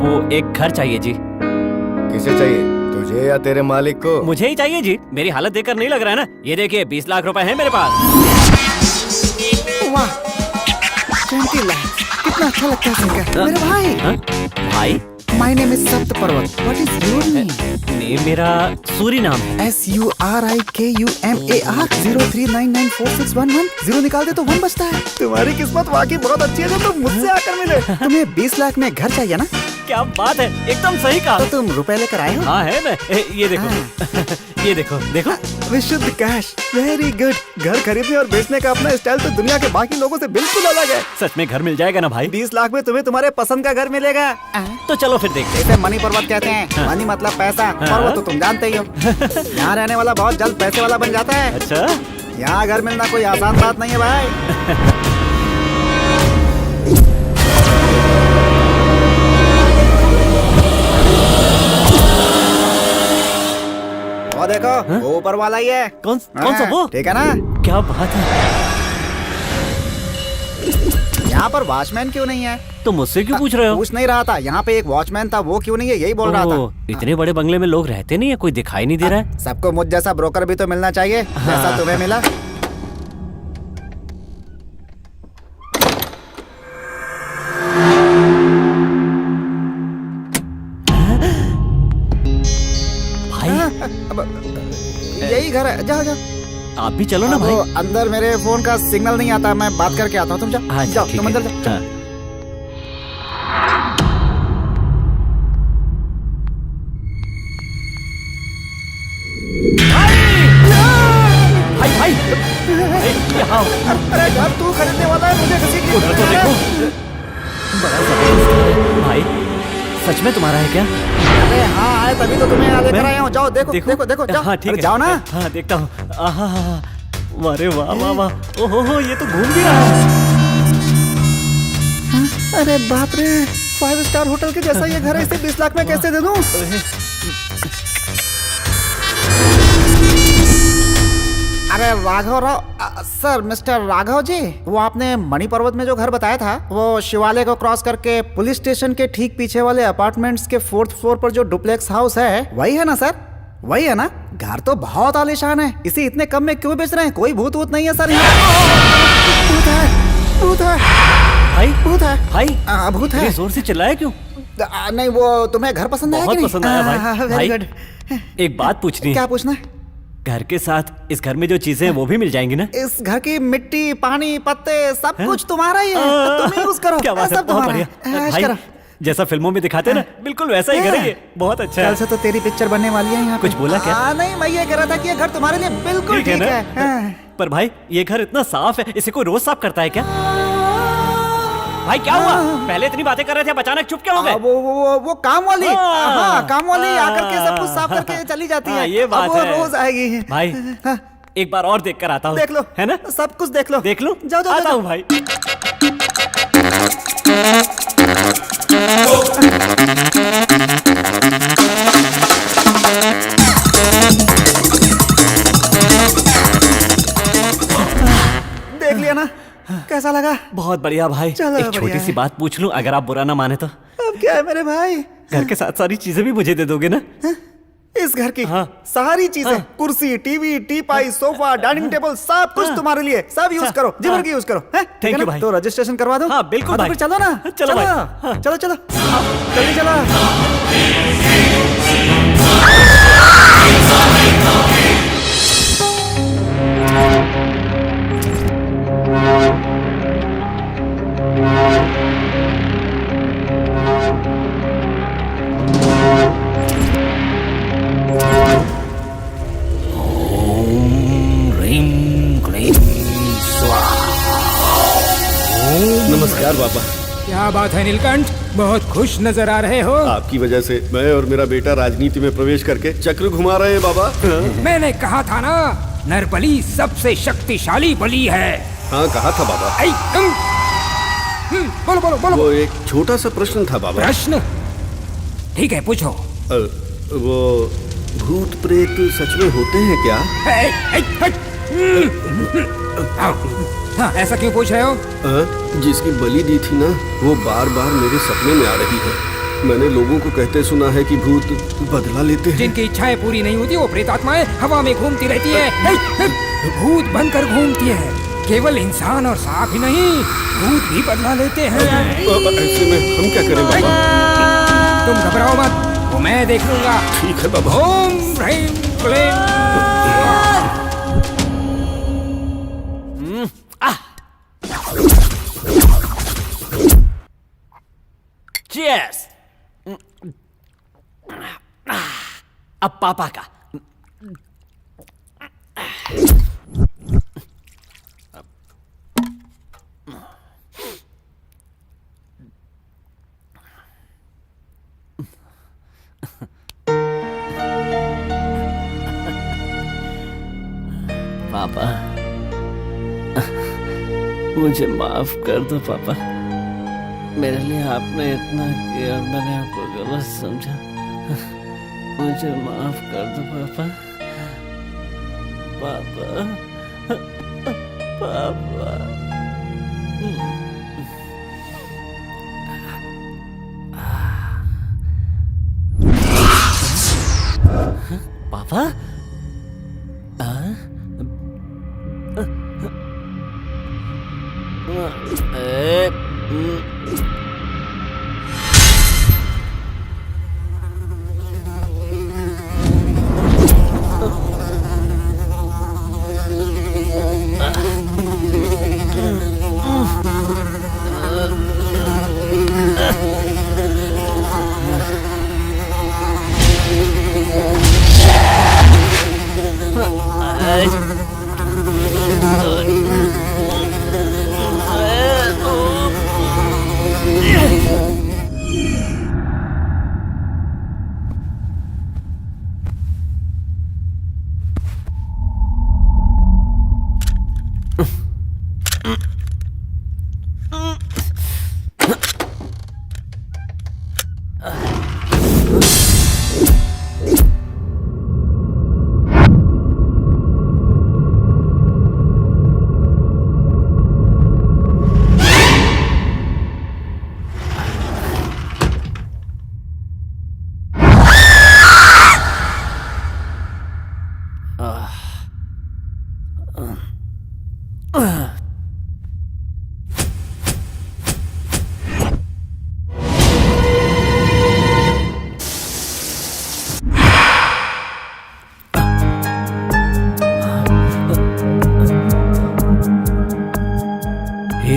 वो एक घर चाहिए जी। किसे चाहिए, तुझे या तेरे मालिक को? मुझे ही चाहिए जी, मेरी हालत देखकर नहीं लग रहा है ना। ये देखिए 20 लाख रुपए हैं मेरे पास। वाह, 20 लाख, कितना अच्छा लगता है सुनकर। मेरे भाई। भाई? माय नेम इज सप्त पर्वत। What is your name? Name मेरा सूरी नाम है। SURIKUMAR 03994611। 0 निकाल दे तो 1 बचता है। तुम्हारी किस्मत वाकई बहुत अच्छी है जो तुम मुझसे आकर मिले। तुम्हें 20 लाख में घर चाहिए ना? क्या बात है, एकदम सही कहा। तो तुम रुपए लेकर आए हो? हाँ है मैं। ये देखो। ये देखो देखो। विशुद्ध कैश, वेरी गुड। घर खरीदने और बेचने का अपना स्टाइल तो दुनिया के बाकी लोगों से बिल्कुल अलग है। सच में घर मिल जाएगा ना भाई? 20 लाख में तुम्हें तुम्हारे पसंद का घर मिलेगा। तो चलो फिर देखते हैं। इसे मनी पर्वत कहते हैं। मनी मतलब पैसा, पर्वत तो तुम जानते ही हो। यहाँ रहने वाला बहुत जल्द पैसे वाला बन जाता है। अच्छा, यहाँ घर मिलना कोई आसान बात नहीं है भाई। वो देखो, वो ऊपर वाला ही है। कौन सा वो? ठीक है ना? क्या बात है। यहाँ पर वॉचमैन क्यों नहीं है? तो मुझसे क्यों पूछ रहे हो? पूछ नहीं रहा था, यहाँ पे एक वॉचमैन था, वो क्यों नहीं है यही बोल रहा था। इतने बड़े बंगले में लोग रहते नहीं है, कोई दिखाई नहीं दे रहा है। सबको मुझ जैसा ब्रोकर भी तो मिलना चाहिए, जैसा तुम्हें मिला। यही घर है, जाओ जाओ। आप भी चलो ना भाई। अंदर मेरे फोन का सिग्नल नहीं आता, मैं बात करके आता हूँ, तुम जाओ। जाओ तुम अंदर जाओ। भाई भाई यहाँ अरे घर तू खरीदने वाला है, मुझे किसी की उधर तो देखो। बड़ा जबरदस्त भाई, सच में तुम्हारा है क्या? अरे हाँ आए तभी तो तुम्हें यहाँ लेकर आया हूँ। जाओ देखो देखो देखो जाओ। हाँ ठीक है, जाओ ना। हाँ देखता हूँ। अरे वाह वाह वाह, ओहो ये तो घूम भी रहा है। अरे बाप रे, 5 स्टार होटल के जैसा ये घर है, इसे 20 लाख में कैसे दे दूं? अरे राघव राव सर, मिस्टर राघव जी, वो आपने मणि पर्वत में जो घर बताया था, वो शिवालय को क्रॉस करके पुलिस स्टेशन के ठीक पीछे वाले अपार्टमेंट्स के 4th फ्लोर पर जो डुप्लेक्स हाउस है, वही है ना सर? वही है ना? घर तो बहुत आलीशान है, इसे इतने कम में क्यों बेच रहे हैं? कोई भूत वूत नहीं है सर यहाँ? भूत है, भूत है भाई, भूत है भाई, भूत है। जोर से चिल्लाया क्यों? नहीं वो तुम्हें घर पसंद आया कि नहीं? बहुत पसंद आया भाई। Very good. एक बात पूछनी है। क्या पूछना है? घर के साथ इस घर में जो चीजें हैं वो भी मिल जाएंगी ना? इस घर की मिट्टी, पानी, पत्ते सब कुछ तुम्हारा ही है, तुम यूज करो। क्या बात है, सब बहुत तुम्हारा बढ़िया है। भाई, जैसा फिल्मों में दिखाते हैं ना, बिल्कुल वैसा ही घर है ये। बहुत अच्छा है। कल से तो तेरी पिक्चर बनने वाली है यहाँ पे। कुछ बोला क्या? नहीं, मैं ये कह रहा था कि ये घर तुम्हारे लिए बिल्कुल ठीक है। पर भाई ये घर इतना साफ है, इसे कोई रोज साफ करता है क्या? भाई क्या हुआ? पहले इतनी बातें कर रहे थे, अब अचानक चुप क्या हो गए? वो काम वाली, काम वाली आकर के सब कुछ साफ करके चली जाती है। ये बात वो है। रोज आएगी भाई एक बार और देख कर आता हूँ। देख लो, है ना? सब कुछ देख लो। देख लो, जाओ जाओ आता हूँ भाई। देख लिया ना, कैसा लगा? बहुत बढ़िया भाई। एक छोटी सी बात पूछ लूं, अगर आप बुरा ना माने तो? अब क्या है मेरे भाई? घर के साथ सारी चीजें भी मुझे दे दोगे ना? इस घर की सारी चीजें, कुर्सी, टीवी, टीपाई, सोफा, डाइनिंग टेबल, सब कुछ तुम्हारे लिए, सब यूज करो, जी भर के यूज करो। थैंक यू भाई। तो रजिस्ट्रेशन करवा दो। हाँ बिल्कुल भाई। फिर चलो ना, चलो भाई। चलो चलो जल्दी चलो। नमस्कार बाबा। क्या बात है नीलकंठ, बहुत खुश नजर आ रहे हो। आपकी वजह से मैं और मेरा बेटा राजनीति में प्रवेश करके चक्र घुमा रहे हैं बाबा। मैंने कहा था ना, नरबली सबसे शक्तिशाली बलि है। हाँ कहा था बाबा। बोलो बोलो बोलो। वो एक छोटा सा प्रश्न था बाबा। प्रश्न? ठीक है पूछो। वो भूत प्रेत सच में होते हैं क्या? हाँ, ऐसा क्यों पूछ रहे हो? जिसकी बलि दी थी ना, वो बार बार मेरे सपने में आ रही है। मैंने लोगों को कहते सुना है कि भूत बदला लेते हैं। जिनकी इच्छाएं पूरी नहीं होती वो प्रेतात्माएं हवा में घूमती रहती है, भूत बनकर घूमती है। केवल इंसान और सांप ही नहीं, भूत भी बदला लेते हैं। ऐसे में हम क्या करें बाबा? तुम घबराओ मत, वो मैं देख लूंगा। ठीक है बाबा। ओम ह्रीं क्लीं। Cheers! अब पापा का। पापा मुझे माफ कर दो पापा, मेरे लिए आपने इतना किया और मैंने आपको गलत समझा। मुझे माफ कर दो पापा। पापा पापा हे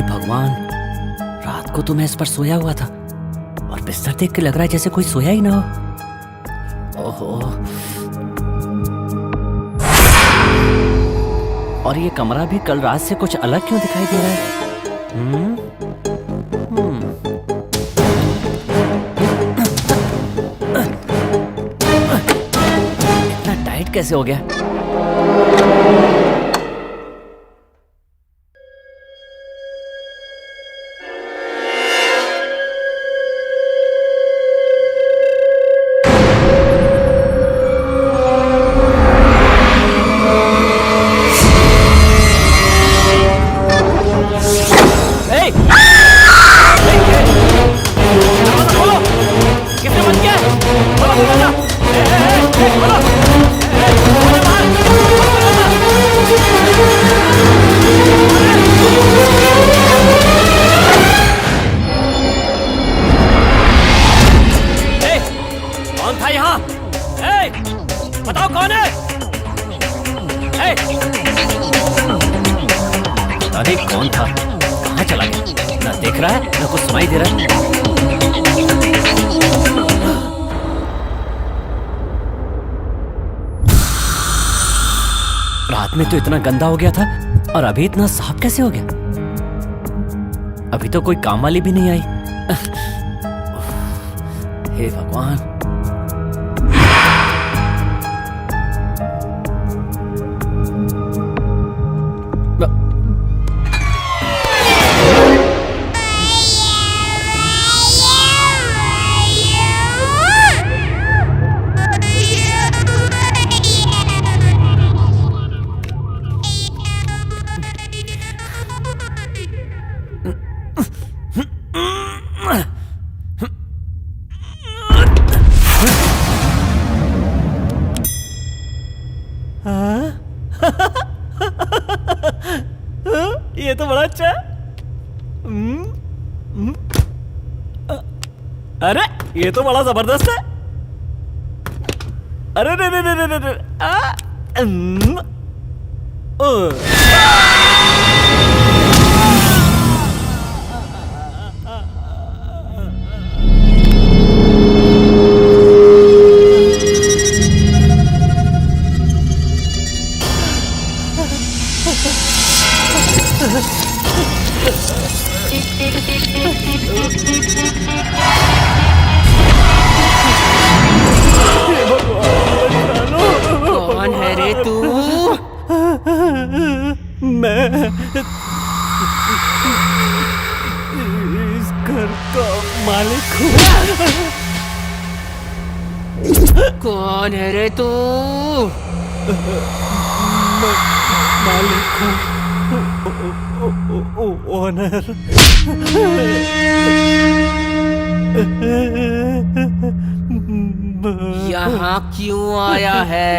भगवान, रात को तो मैं इस पर सोया हुआ था और बिस्तर देख के लग रहा है जैसे कोई सोया ही ना हो। ओहो, और ये कमरा भी कल रात से कुछ अलग क्यों दिखाई दे रहा है? इतना टाइट कैसे हो गया? रात में तो इतना गंदा हो गया था और अभी इतना साफ कैसे हो गया? अभी तो कोई काम वाली भी नहीं आई। हे भगवान। ये तो बड़ा अच्छा है। अरे ये तो बड़ा जबरदस्त है। अरे रे रे रे रे रे कौन है रे तू? मैं इस घर का मालिक हूँ। कौन है रे तू? मालिक हूँ, ओनर। यहाँ क्यों आया है?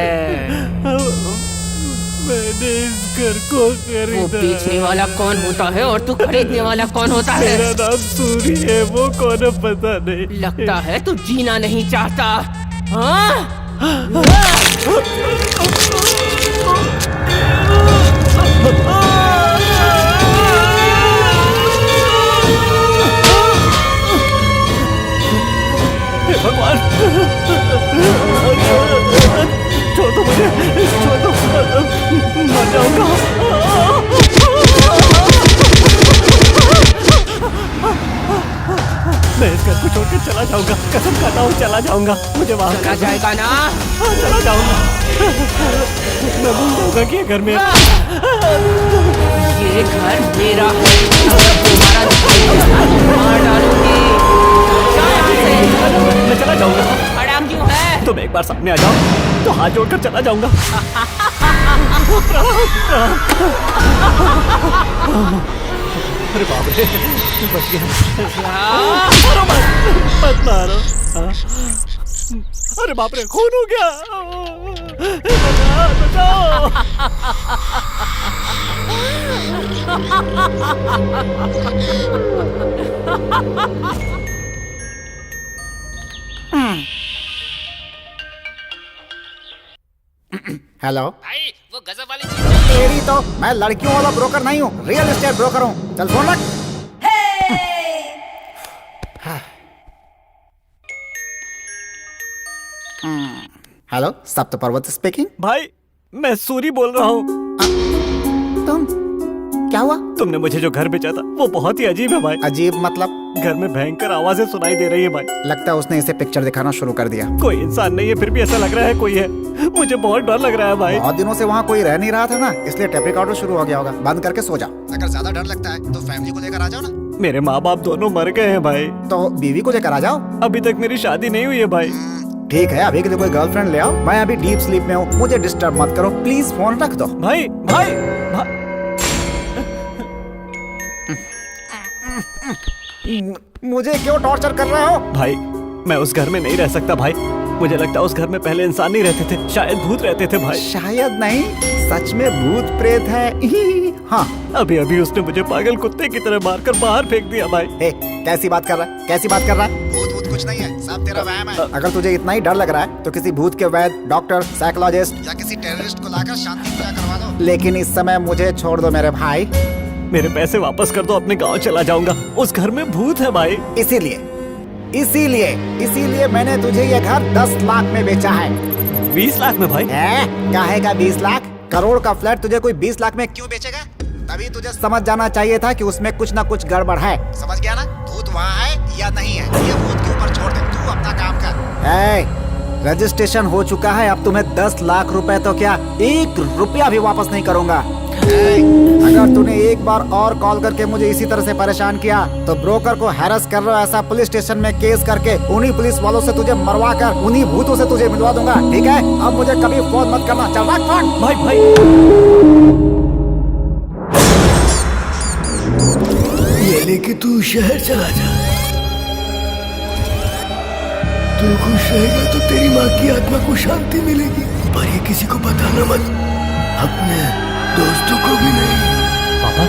मैंने इस घर को खरीदा। वो बेचने वाला कौन होता है और तू खरीदने वाला कौन होता है? मेरा नाम सूरी है, वो कौन है पता नहीं। लगता है तू जीना नहीं चाहता। हाँ? भगवान, छोड़ दो मुझे, छोड़ दो, मर जाऊंगा। मैं इस घर को छोड़कर चला जाऊंगा, कसम खाता हूँ चला जाऊंगा। मुझे वहाँ चला जाएगा ना? चला जाऊंगा। मैं भूल जाऊंगा कि ये घर मेरा। ये घर मेरा है। तुम्हारा मार डालूंगी। मैं चला जाऊंगा। खड़ा क्यों है? तुम एक बार सामने आ जाओ तो हाथ जोड़कर चला जाऊंगा। अरे बाप रे, बच गया। मारो मत मारो। अरे बाप रे, खून हो गया। बचाओ। हेलो भाई, वो गजब वाली चीज तेरी तो मैं लड़कियों वाला ब्रोकर नहीं हूँ, रियल एस्टेट ब्रोकर हूँ। चल फोन रख। हेलो, सप्त पर्वत स्पीकिंग। भाई, मैं सूरी बोल रहा हूँ। तुम क्या हुआ? तुमने मुझे जो घर बेचा था वो बहुत ही अजीब है भाई। अजीब मतलब? घर में भयंकर आवाजें सुनाई दे रही है भाई। लगता है उसने इसे पिक्चर दिखाना शुरू कर दिया। कोई इंसान नहीं है, फिर भी ऐसा लग रहा है कोई है। मुझे बहुत डर लग रहा है भाई। बहुत दिनों से वहाँ कोई रह नहीं रहा था ना, इसलिए टेप रिकॉर्डर शुरू हो गया होगा। बंद करके सो जा। अगर ज्यादा डर लगता है तो फैमिली को लेकर आ जाओ ना। मेरे माँ बाप दोनों मर गए हैं भाई। तो बीवी को लेकर आ जाओ। अभी तक मेरी शादी नहीं हुई है भाई। ठीक है, अभी के लिए कोई गर्लफ्रेंड ले आओ। मैं अभी डीप स्लीप में हूँ, मुझे डिस्टर्ब मत करो प्लीज। फोन रख दो। भाई भाई, मुझे क्यों टॉर्चर कर रहे हो? भाई, मैं उस घर में नहीं रह सकता भाई। मुझे लगता है उस घर में पहले इंसान नहीं रहते थे, शायद भूत रहते थे भाई। शायद नहीं, सच में भूत प्रेत है। हाँ, अभी अभी उसने मुझे पागल कुत्ते की तरह मारकर बाहर फेंक दिया भाई। कैसी बात कर रहा है? कैसी बात कर रहा है? भूत भूत कुछ नहीं है, सब तेरा वहम है। अगर तुझे इतना ही डर लग रहा है तो किसी भूत के वैद्य, डॉक्टर, साइकोलॉजिस्ट या किसी टेररिस्ट को लाकर शांति पूजा करवा दो। लेकिन इस समय मुझे छोड़ दो मेरे भाई। मेरे पैसे वापस कर दो, अपने गांव चला जाऊंगा। उस घर में भूत है भाई। इसीलिए मैंने तुझे ये घर 10 लाख में बेचा है। 20 लाख में भाई? काहे का 20 लाख? करोड़ का फ्लैट तुझे कोई 20 लाख में क्यों बेचेगा? तभी तुझे समझ जाना चाहिए था कि उसमें कुछ ना कुछ गड़बड़ है। समझ गया ना? भूत वहाँ है या नहीं है, ये भूत के ऊपर छोड़ दे, तू अपना काम कर। रजिस्ट्रेशन हो चुका है, अब तुम्हें 10 लाख रुपए तो क्या 1 रुपया भी वापस नहीं करूंगा। अगर तूने एक बार और कॉल करके मुझे इसी तरह से परेशान किया तो ब्रोकर को हैरेस कर रहा ऐसा पुलिस स्टेशन में केस करके उन्हीं पुलिस वालों से तुझे मरवा कर उन्हीं भूतों से तुझे मिलवा दूंगा। ठीक है? अब मुझे कभी फोन मत करना। चल रख फोन। भाई भाई, ये लेके तू शहर चला जा। तू खुश रहेगा तो तेरी माँ की आत्मा को शांति मिलेगी, पर ये किसी को बताना मत, अपने दोस्तों को भी नहीं। पापा,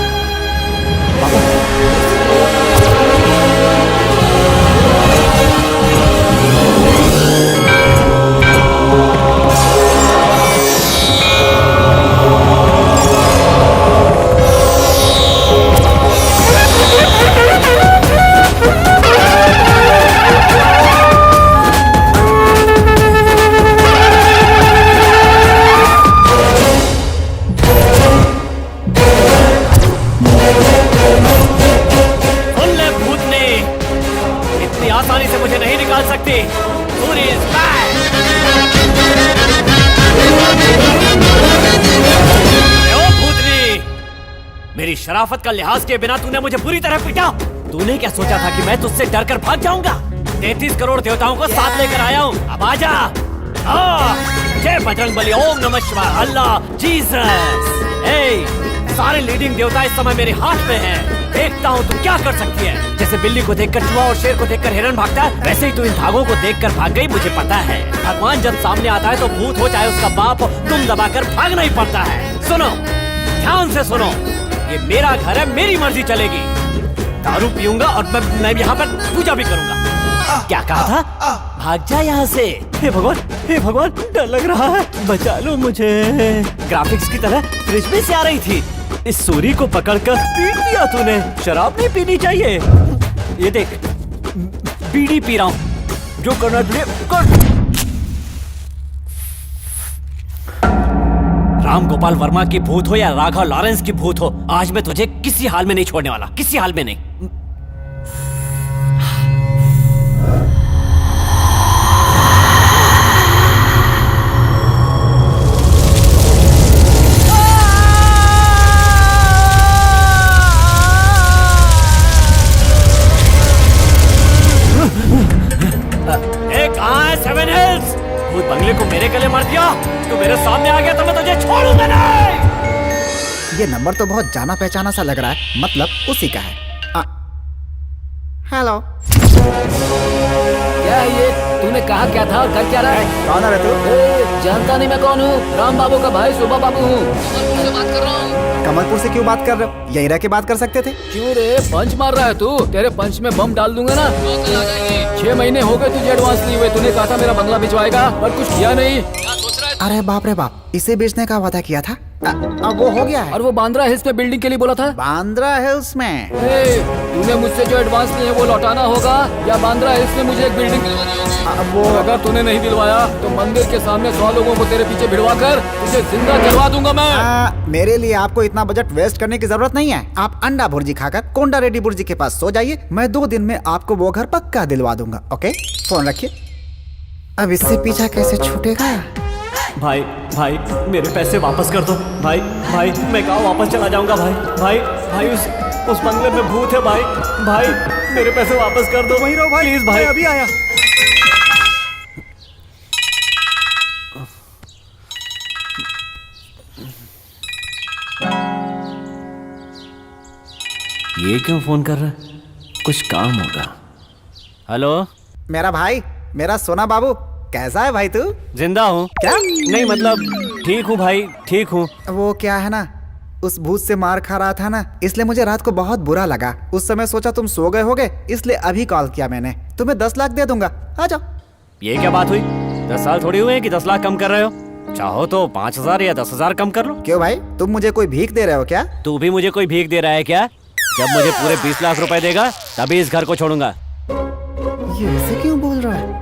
आसानी से मुझे नहीं निकाल सकती। Suri is back. ओ भूतनी, मेरी शराफत का लिहाज किए बिना तूने मुझे पूरी तरह पीटा। तूने क्या सोचा था कि मैं तुझसे डरकर भाग जाऊंगा? 33 करोड़ देवताओं को साथ लेकर आया हूँ, अब आजा। जय बजरंगबली, ओम नमः शिवाय, अल्लाह, जीसस। सारे लीडिंग देवता इस समय मेरे हाथ में हैं। देखता हूँ तुम क्या कर सकती है। जैसे बिल्ली को देखकर चूहा और शेर को देखकर हिरन भागता है, वैसे ही तू इन धागों को देखकर भाग गई। मुझे पता है भगवान जब सामने आता है तो भूत हो चाहे उसका बाप, तुम दबाकर भागना ही पड़ता है। सुनो, ध्यान से सुनो, ये मेरा घर है, मेरी मर्जी चलेगी। दारू पीऊंगा और मैं यहाँ पर पूजा भी करूंगा। क्या कहा था? भाग जा यहाँ से। हे भगवान, डर लग रहा है, बचा लो मुझे। ग्राफिक्स की तरह फ्रिज में से आ रही थी। इस सूरी को पकड़कर पीट दिया तूने। शराब नहीं पीनी चाहिए। ये देख, बीड़ी पी रहा हूँ। जो करना तुझे कर। राम गोपाल वर्मा की भूत हो या राघव लॉरेंस की भूत हो, आज मैं तुझे किसी हाल में नहीं छोड़ने वाला, किसी हाल में नहीं। कहाँ है सेवन हिल्स? भूत बंगले को मेरे गले मार दिया। तू मेरे सामने आ गया तो मैं तुझे छोड़ूंगा नहीं। ये नंबर तो बहुत जाना पहचाना सा लग रहा है, मतलब उसी का है। हेलो, क्या है ये? तूने कहा क्या था और कर क्या रहा है? कौन है तू? जानता नहीं मैं कौन हूँ? राम बाबू का भाई सुबह बाबू हूँ। कमलपुर से बात कर रहा हूँ। कमलपुर से क्यों बात कर रहे हो? यही रह के बात कर सकते थे। क्यों रे, पंच मार रहा है तू? तेरे पंच में बम डाल दूंगा ना। 6 महीने हो गए तुझे एडवांस लिए हुए। तूने कहा था मेरा बंगला भिजवाएगा, पर कुछ किया नहीं। अरे बाप रे बाप, इसे बेचने का वादा किया था, अब वो हो गया है। और वो बांद्रा हिल्स में बिल्डिंग के लिए बोला था। बांद्रा हिल्स में? तूने मुझसे जो एडवांस लिए वो लौटाना होगा, या बांद्रा हिल्स में मुझे एक बिल्डिंग दिलवानी होगी। वो अगर तूने नहीं दिलवाया तो मंदिर के सामने 100 लोगों को तेरे पीछे भिड़वा कर तुझे जिंदा जलवा दूंगा मैं। मेरे लिए आपको इतना बजट वेस्ट करने की जरूरत नहीं है। आप अंडा भुर्जी खाकर कोंडा रेड्डी बुर्जी के पास सो जाइए। मैं 2 दिन में आपको वो घर पक्का दिलवा दूंगा। ओके, फोन रखिए। अब इससे पीछा कैसे छूटेगा? भाई मेरे पैसे वापस कर दो। भाई मैं कहाँ वापस चला जाऊंगा? भाई उस बंगले में भूत है। भाई मेरे पैसे वापस कर दो। वहीं रहो भाई, प्लीज भाई। अभी आया। ये क्यों फोन कर रहा है? कुछ काम होगा। हेलो, मेरा भाई, मेरा सोना बाबू, कैसा है भाई तू? जिंदा हूँ। क्या? नहीं मतलब ठीक हूँ भाई, ठीक हूँ। वो क्या है ना, उस भूत से मार खा रहा था ना, इसलिए मुझे रात को बहुत बुरा लगा। उस समय सोचा तुम सो गए होगे, इसलिए अभी कॉल किया मैंने। तुम्हें 10 लाख दे दूंगा, आ जाओ। ये क्या बात हुई? 10 साल थोड़ी हुए हैं कि 10 लाख कम कर रहे हो। चाहो तो 5,000 या 10,000 कम कर लो। क्यों भाई, तुम मुझे कोई भीख दे रहे हो क्या? तू भी मुझे कोई भीख दे रहा है क्या? जब मुझे पूरे 20 लाख रुपए देगा तभी इस घर को छोड़ूंगा। ये ऐसे क्यों बोल रहा है?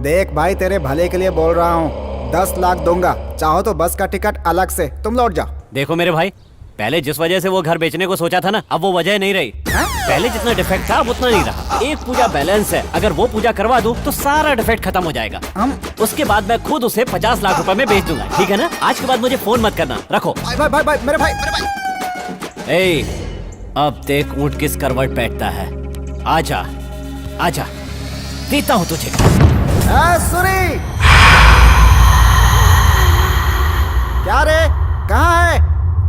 देख भाई, तेरे भले के लिए बोल रहा हूँ। 10 लाख दूंगा, चाहो तो बस का टिकट अलग से, तुम लौट जाओ। देखो मेरे भाई, पहले जिस वजह से वो घर बेचने को सोचा था ना, अब वो वजह नहीं रही। पहले जितना डिफेक्ट था अब उतना नहीं रहा। एक पूजा बैलेंस है, अगर वो पूजा करवा दूं तो सारा डिफेक्ट खत्म हो जाएगा। उसके बाद मैं खुद उसे 50 लाख रुपए में बेच दूंगा, ठीक है ना? आज के बाद मुझे फोन मत करना, रखो। भाई मेरे भाई। अब देख ऊंट किस करवट बैठता है। आजा देता हूँ तुझे। सुरी, क्या रे, कहाँ है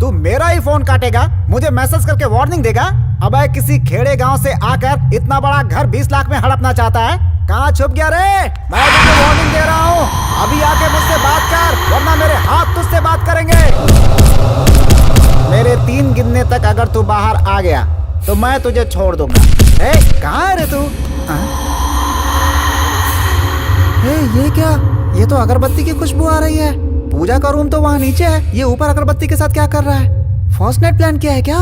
तू? मेरा ही फोन काटेगा, मुझे मैसेज करके वार्निंग देगा? अबे किसी खेड़े गांव से आकर इतना बड़ा घर 20 लाख में हड़पना चाहता है? कहाँ छुप गया रे? मैं तुझे वार्निंग दे रहा हूँ, अभी आके मुझसे बात कर, वरना मेरे हाथ तुझसे बात करेंगे। मेरे 3 गिनने तक अगर तू बाहर आ गया तो मैं तुझे छोड़ दूंगा। कहाँ है रे तू? ये क्या? ये तो अगरबत्ती की खुशबू आ रही है। पूजा का रूम तो वहाँ नीचे है, ये ऊपर अगरबत्ती के साथ क्या कर रहा है? फर्स्ट नाइट प्लान किया है क्या?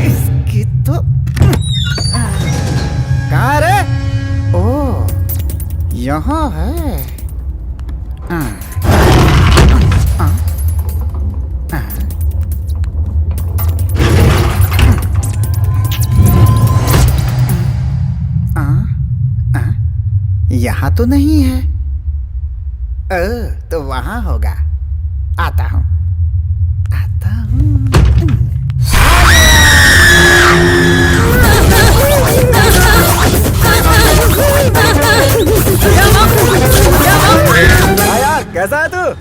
इसकी तो कहाँ रे? ओह, यहाँ है। यहाँ तो नहीं है। तो वहाँ होगा। आता हूँ।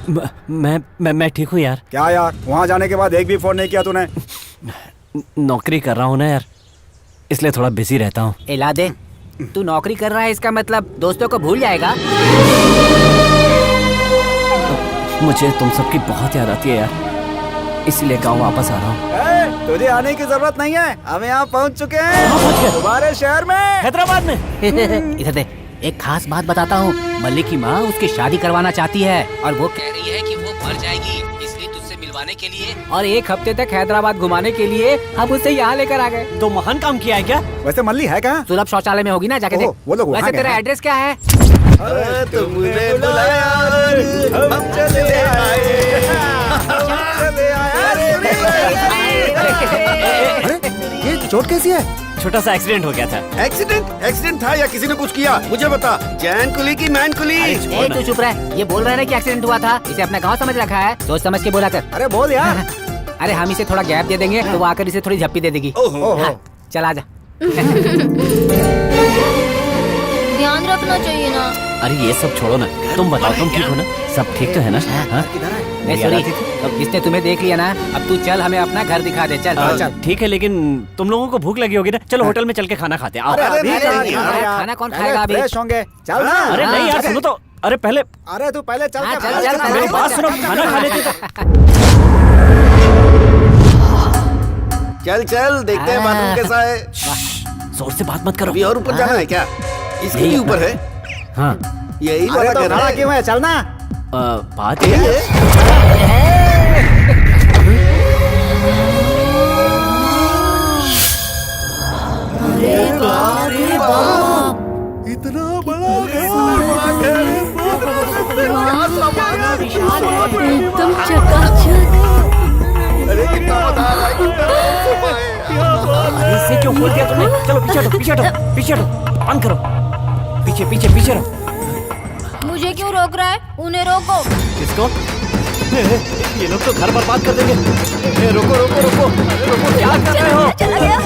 मैं ठीक हूँ यार। क्या यार, वहाँ जाने के बाद एक भी फोन नहीं किया तूने? नौकरी कर रहा हूँ ना यार, इसलिए थोड़ा बिजी रहता हूँ। इला दे, तू नौकरी कर रहा है इसका मतलब दोस्तों को भूल जाएगा? मुझे तुम सबकी बहुत याद आती है यार, इसीलिए गाँव वापस आ रहा हूँ। तुझे आने की जरूरत नहीं है, हम यहाँ पहुँच चुके हैं तुम्हारे शहर में, हैदराबाद में। इधर दे, एक खास बात बताता हूँ। मल्लिक की माँ उसकी शादी करवाना चाहती है और वो कह रही है कि वो मर जाएगी, इसलिए तुझसे मिलवाने के लिए और 1 हफ्ते तक हैदराबाद घुमाने के लिए हम उसे यहाँ लेकर आ गए। तो महान काम किया है क्या? वैसे मल्ली है कहाँ? सुलभ शौचालय में होगी ना, जाके देख। वो लोग वहाँ वैसे गए तेरा हैं। एड्रेस क्या है? तुमने बुलाया, हम चले आए, चले आए। ये चोट कैसी है? छोटा सा एक्सीडेंट हो गया था। एक्सीडेंट था या किसी ने कुछ किया? मुझे बता। जैन कुली की मैन कुली? ए, तू चुप रह, ये बोल रहा है ना कि एक्सीडेंट हुआ था। इसे अपना गाँव समझ रखा है, सोच समझ के बोला कर। अरे बोल यार। अरे हम इसे थोड़ा गैप दे देंगे तो वो आकर इसे थोड़ी झप्पी दे देगी। हाँ, चल आजा। ध्यान रखना चाहिए ना। अरे ये सब छोड़ो ना, तुम बताओ तुम ठीक हो ना? सब ठीक तो है ना? हाँ? इसने तुम्हें देख लिया ना, अब तू चल हमें अपना घर दिखा दे। चल ठीक है, लेकिन तुम लोगों को भूख लगी होगी ना, चलो होटल में चल के खाना खाते हैं। आओ। खाना कौन खाएगा अभी? फ्रेश होंगे, चल ना। अरे नहीं यार, सुनो तो। अरे पहले, अरे तू पहले चल। मेरी बात सुनो, खाना खा लेते तो। चल चल, देखते हैं बाथरूम कैसा है। जोर से बात मत करो। अभी और ऊपर जाना है क्या? इसके भी ऊपर है? हाँ, यही अरे वाला तो घर खड़ा है। क्यों है? चल ना। बात ये है। अरे बाप रे बाप, इतना बड़ा विशाल है, एकदम चकाचक। अरे कितना बड़ा अरे इसे क्यों खोल दिया तुमने? चलो पीछे हटो, पीछे हटो, पीछे हटो, बंद करो। पीछे पीछे पीछे रहो। मुझे क्यों रोक रहा है? उन्हें रोको। किसको? ये लोग तो घर बर्बाद कर देंगे। रुको रुको रुको रुको, क्या कर रहे हो? चला गया।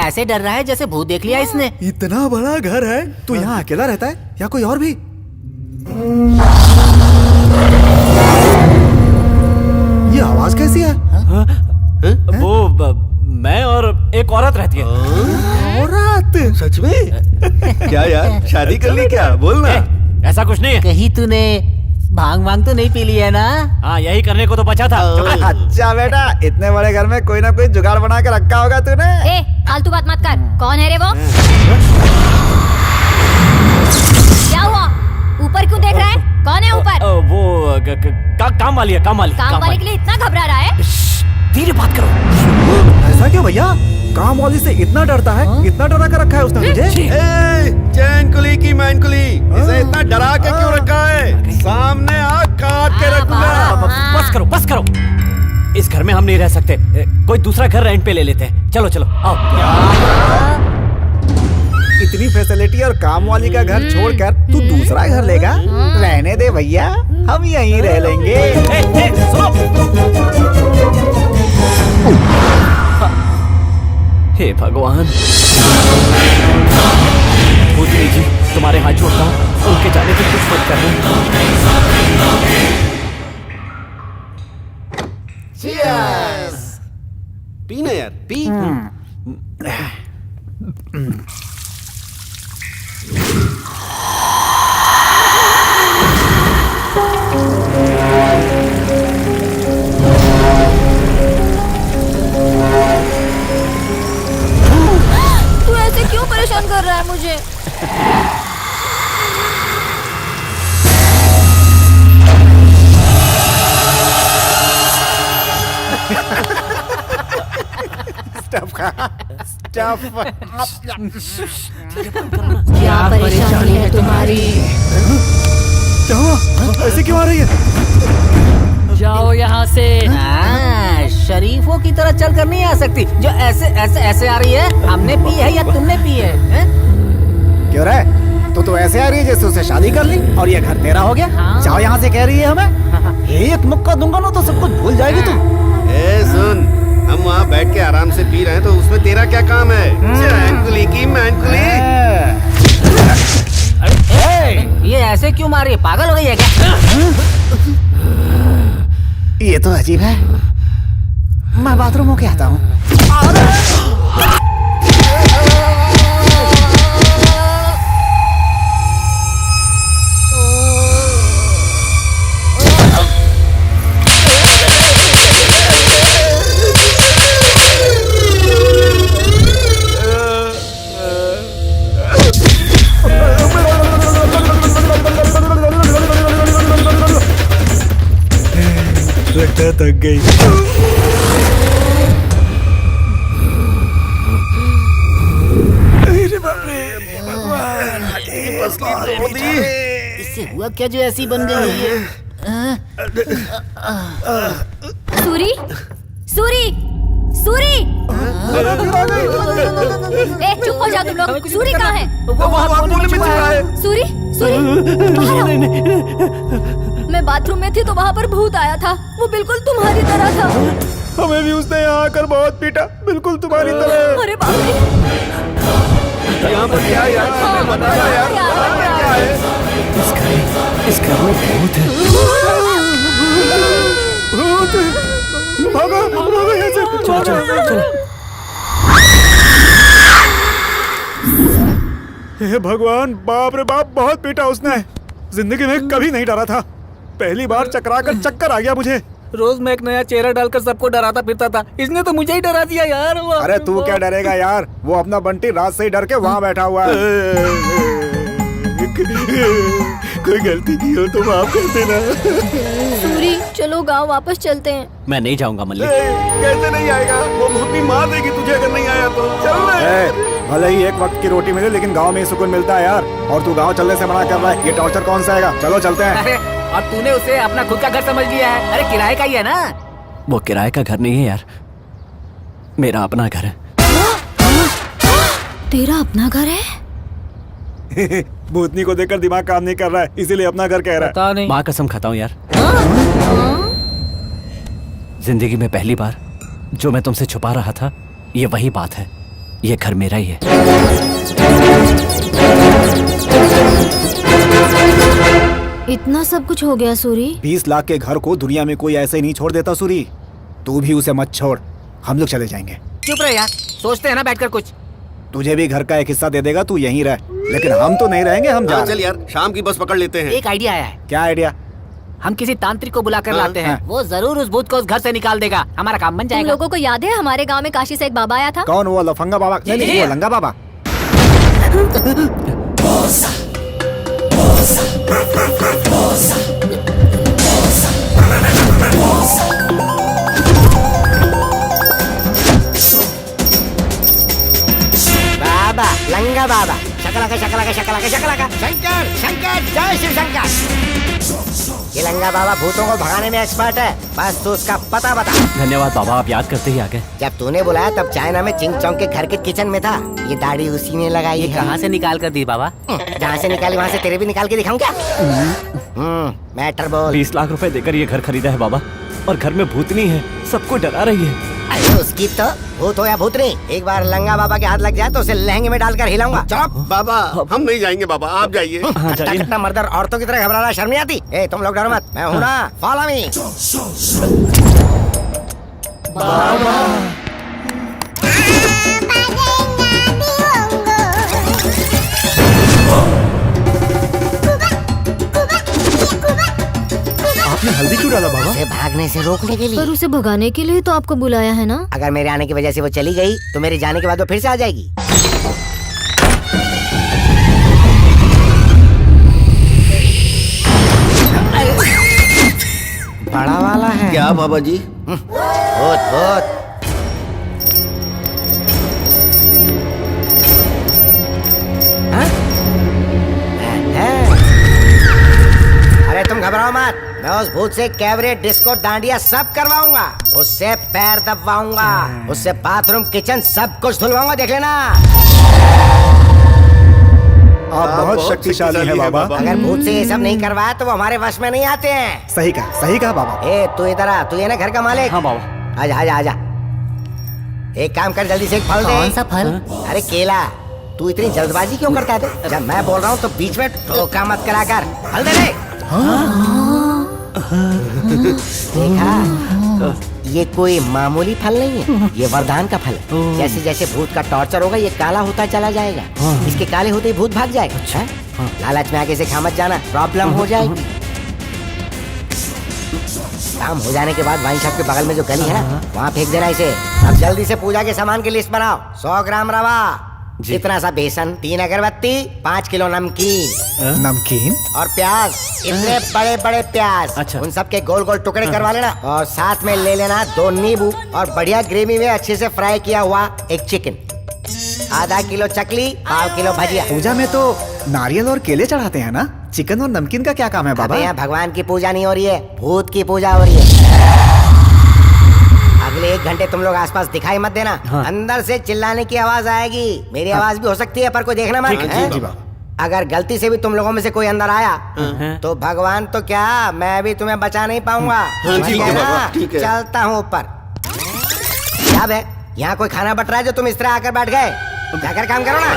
ऐसे डर रहा है जैसे भूत देख लिया इसने। इतना बड़ा घर है, तू यहाँ अकेला रहता है या कोई और भी? ये आवाज कैसी है? वो मैं और एक औरत रहती है। औरत? सच में? क्या यार, शादी कर ली क्या? बोल ना। ऐसा कुछ नहीं है। कहीं तूने भांग वांग तो नहीं पी ली है ना? हाँ, यही करने को तो बचा था। अच्छा बेटा, इतने बड़े घर में कोई ना कोई जुगाड़ बना के रखा होगा तूने। ए, फालतू बात मत कर। कौन है रे वो? क्या हुआ? ऊपर क्यों देख रहा है? कौन है ऊपर? वो काम वाली है, काम वाली। काम वाले के लिए इतना घबरा रहा है? धीरे बात करो। ऐसा क्यों भैया? काम वाली से इतना डरता है? इतना डरा कर रखा है उसने तुझे? जैन कुली की मैन कुली, इसे इतना डरा के क्यों रखा है? सामने आ, काट के रखूंगा। बस करो, बस करो। इस घर में हम नहीं रह सकते, कोई दूसरा घर रेंट पे ले लेते हैं। चलो चलो आओ। इतनी फैसिलिटी और काम वाली का घर छोड़कर तू दूसरा घर लेगा? रहने दे भैया, हम यहीं रह लेंगे। हे भगवान, भूतनी जी, तुम्हारे हाथ जोड़ता हूँ, उनके जाने की कुछ मत करना। पी ना यार, पी। तू ऐसे क्यों परेशान कर रहा है मुझे? क्या परेशानी है तुम्हारी? क्या हुआ? ऐसे क्यों आ रही है? जाओ यहाँ से। शरीफों की तरह चल कर नहीं आ सकती, जो ऐसे ऐसे ऐसे आ रही है। हमने पी है या तुमने पी है? क्यों रे? तो ऐसे आ रही है जैसे उससे शादी कर ली और ये घर तेरा हो गया। जाओ यहाँ से कह रही है हमें। एक मुक्का दूंगा ना तो सब कुछ भूल जाएगी तू। सुन, हम वहाँ बैठ के आराम आराम से पी रहे हैं तो उसमें तेरा क्या काम है? चैनकुली की मैनकुली। ये ऐसे क्यों मार रही है? पागल हो गई है क्या? ये तो अजीब है। मैं बाथरूम होके आता हूँ। लगता है थक गई। इससे हुआ क्या जो ऐसी बन गई है? सूरी, सूरी, सूरी! चुप हो जाओ तुम लोग। सूरी कहाँ है? सूरी, सूरी, बाहर आओ। मैं बाथरूम में थी तो वहाँ पर भूत आया था। वो बिल्कुल तुम्हारी तरह था। हमें भी उसने यहाँ आकर बहुत पीटा, बिल्कुल तुम्हारी तरह। अरे बाप रे! यहाँ पर क्या यार? बताया यार, क्या है? इस घर में भूत है। भागो, भागो यहाँ से। चलो, चलो, चलो। हे भगवान, बाप रे बाप, बहुत पीटा उसने। जिंदगी में कभी नहीं डरा था। पहली बार चकरा कर चक्कर आ गया मुझे। रोज मैं एक नया चेहरा डालकर सबको डराता फिरता था, इसने तो मुझे ही डरा दिया यार। अरे तू क्या डरेगा यार? वो अपना बंटी रात से ही डर के वहाँ बैठा हुआ है। कोई गलती की हो तो माफ कर देना। सूरी, चलो गांव वापस चलते हैं। मैं नहीं जाऊंगा मल्लिक। कैसे नहीं आएगा? वो भूतनी मार देगी तुझे अगर नहीं आया तो। चल भले ही एक वक्त की रोटी मिले, लेकिन गांव में ही सुकून मिलता है यार। और तू गांव चलने से मना कर रहा है, ये टॉर्चर कौन सा आएगा? चलो चलते हैं। और तूने उसे अपना खुद का घर समझ लिया है। अरे किराए का ही है ना? वो किराए का घर नहीं है यार, मेरा अपना घर है। तेरा अपना घर है? भूतनी को देखकर दिमाग काम नहीं कर रहा है, इसीलिए अपना घर कह रहा है। पता नहीं। माँ कसम खाता हूँ यार, जिंदगी में पहली बार जो मैं तुमसे छुपा रहा था, ये वही बात है। ये घर मेरा ही है। इतना सब कुछ हो गया सूरी? 20 लाख के घर को दुनिया में कोई ऐसे ही नहीं छोड़ देता सूरी। तू भी उसे मत छोड़, हम लोग चले जाएंगे। चुप रहे यार, सोचते हैं ना बैठकर कुछ। तुझे भी घर का एक हिस्सा दे देगा, तू यहीं रह। लेकिन हम तो नहीं रहेंगे, हम जा। चल यार, शाम की बस पकड़ लेते हैं। एक आइडिया आया है। क्या आइडिया? हम किसी तांत्रिक को बुलाकर लाते हैं। वो जरूर उस भूत को उस घर से निकाल देगा। हमारा काम बन तुम जाएगा। लोगों को याद है हमारे गांव में काशी से एक बाबा आया था? कौन? वो लफंगा बाबा? नहीं, वो लंगा बाबा। बाबा, लंगा बाबा, शकलाका शकलाका शकलाका शकलाका, शंकर शंकर, जय शिव शंकर। ये लंगा बाबा भूतों को भगाने में एक्सपर्ट है, बस तू उसका पता बता। धन्यवाद बाबा, आप याद करते ही आ गए। जब तूने बुलाया तब चाइना में चिंग चौंग के घर के किचन में था। ये दाढ़ी उसी ने लगाई है। कहाँ से निकाल कर दी बाबा? जहाँ से निकाली वहाँ से तेरे भी निकाल के दिखाऊं क्या? मैटर बोल। 20 लाख रुपए देकर ये घर खरीदा है बाबा, और घर में भूतनी है, सबको डरा रही है। अरे उसकी तो भूत हो या भूतनी, एक बार लंगा बाबा के हाथ लग जाए तो उसे लहंगे में डालकर हिलाऊंगा। चुप बाबा, हम नहीं जाएंगे बाबा, आप जाइए। कट्टा मर्दर औरतों की तरह घबराना शर्म नहीं आती? ए तुम लोग डरो मत, मैं हूँ ना, फॉलो मी। आपने हल्दी क्यों डाला बाबा? उसे भागने से रोकने के लिए। पर उसे भगाने के लिए तो आपको बुलाया है ना? अगर मेरे आने की वजह से वो चली गई तो मेरे जाने के बाद वो फिर से आ जाएगी। बड़ा वाला है क्या बाबा जी? बहुत बहुत। अरे तुम घबराओ मत, मैं उस भूत से कैबरे, डिस्को, डांडिया सब करवाऊंगा। उससे पैर दबाऊंगा, उससे बाथरूम, किचन सब कुछ धुलवाऊंगा, देख लेना। आप बहुत शक्तिशाली हैं बाबा। अगर भूत से ये सब नहीं करवाया तो वो हमारे वश में नहीं आते हैं। सही कहा बाबा। ए तू इधर आ, तू ये ना घर का मालिक। हाँ बाबा। आजा आजा आजा। एक काम कर, जल्दी से एक फल दे। कौन सा फल? अरे केला। तू इतनी जल्दबाजी क्यों करता है? जब मैं बोल रहा हूँ तो बीच में टोका मत करा कर। फल दे दे। देखा, ये कोई मामूली फल नहीं है, ये वरदान का फल है। जैसे जैसे भूत का टॉर्चर होगा ये काला होता चला जाएगा। इसके काले होते ही भूत भाग जाएगा। अच्छा? लालच में आगे से खा मत जाना, प्रॉब्लम हो जाएगी। काम हो जाने के बाद वाइन शॉप के बगल में जो गली है ना, वहाँ फेंक देना इसे। अब जल्दी से पूजा के सामान की लिस्ट बनाओ। 100 ग्राम रवा, इतना सा बेसन, 3 अगरबत्ती, 5 किलो नमकीन। नमकीन और प्याज, इतने बड़े बड़े प्याज। अच्छा। उन सब के गोल गोल टुकड़े करवा लेना। और साथ में ले लेना 2 नींबू और बढ़िया ग्रेवी में अच्छे से फ्राई किया हुआ एक चिकन। आधा किलो चकली, 1/2 किलो भजिया। पूजा में तो नारियल और केले चढ़ाते हैं ना, चिकन और नमकीन का क्या काम है बाबा? यहाँ भगवान की पूजा नहीं हो रही है, भूत की पूजा हो रही है। अगले 1 घंटे तुम लोग आसपास दिखाई मत देना। हाँ। अंदर से चिल्लाने की आवाज आएगी। मेरी आवाज भी हो सकती है, पर कोई देखना मत। हैं? अगर गलती से भी तुम लोगों में से कोई अंदर आया तो भगवान तो क्या, मैं भी तुम्हें बचा नहीं पाऊंगा। ठीक है बाबा, ठीक है। चलता हूँ ऊपर। क्या बे, यहाँ कोई खाना बट रहा है जो तुम इस तरह आकर बैठ गए? जाकर काम करो ना।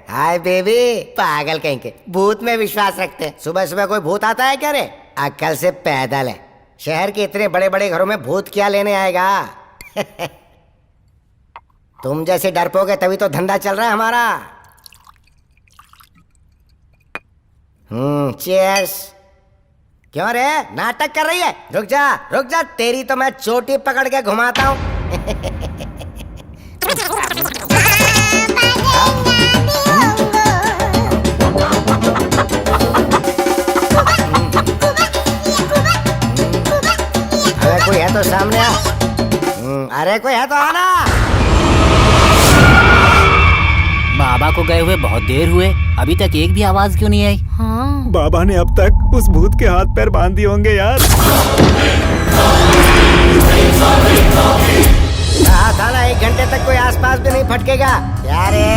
हाय बेबी, पागल कहीं के, भूत में विश्वास रखते हैं। सुबह सुबह कोई भूत आता है क्या रे? अक्ल से पैदल है। शहर के इतने बड़े बड़े घरों में भूत क्या लेने आएगा? तुम जैसे डरपोगे तभी तो धंधा चल रहा है हमारा। चीयर्स। क्यों रे, नाटक कर रही है? रुक जा, तेरी तो मैं चोटी पकड़ के घुमाता हूँ। अरे कोई है तो सामने आ। अरे कोई है तो आना। बाबा को गए हुए बहुत देर हुए, अभी तक एक भी आवाज क्यों नहीं आई? हाँ। बाबा ने अब तक उस भूत के हाथ पैर बांध दिए होंगे यार। कहा था ना 1 घंटे तक कोई आसपास भी नहीं फटकेगा। क्या रे,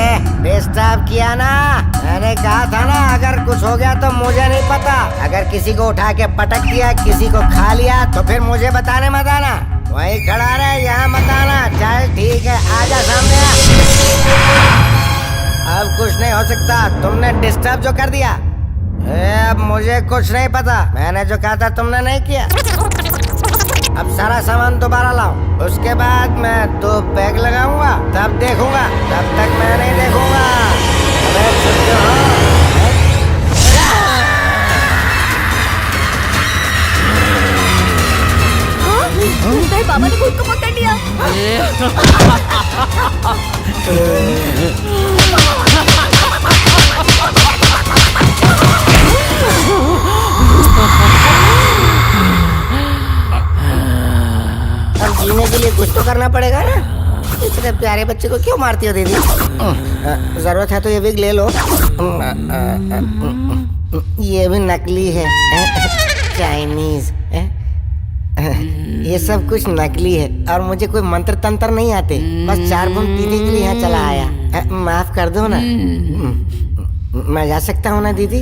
डिस्टर्ब किया ना? मैंने कहा था ना, अगर कुछ हो गया तो मुझे नहीं पता। अगर किसी को उठा के पटक दिया, किसी को खा लिया तो फिर मुझे बताने मत आना। वहीं खड़ा रहे, यहाँ मत आना। चल ठीक है, आजा सामने आ। अब कुछ नहीं हो सकता, तुमने डिस्टर्ब जो कर दिया। अब मुझे कुछ नहीं पता, मैंने जो कहा था तुमने नहीं किया। अब सारा सामान दोबारा लाओ, उसके बाद मैं 2 पैक लगाऊंगा, तब देखूंगा। तब तक मैं नहीं देखूंगा। अबे चुप क्यों हो? मेरे बाबा ने भूत को पकड़ लिया। अब जीने के लिए कुछ तो करना पड़ेगा ना। इतने प्यारे बच्चे को क्यों मारती हो दीदी? जरूरत है तो ये विग ले लो। ये भी नकली है, चाइनीज। ये सब कुछ नकली है और मुझे कोई मंत्र तंत्र नहीं आते। बस 4 बूंद पीने के लिए यहाँ चला आया। माफ कर दो ना। मैं जा सकता हूँ ना दीदी?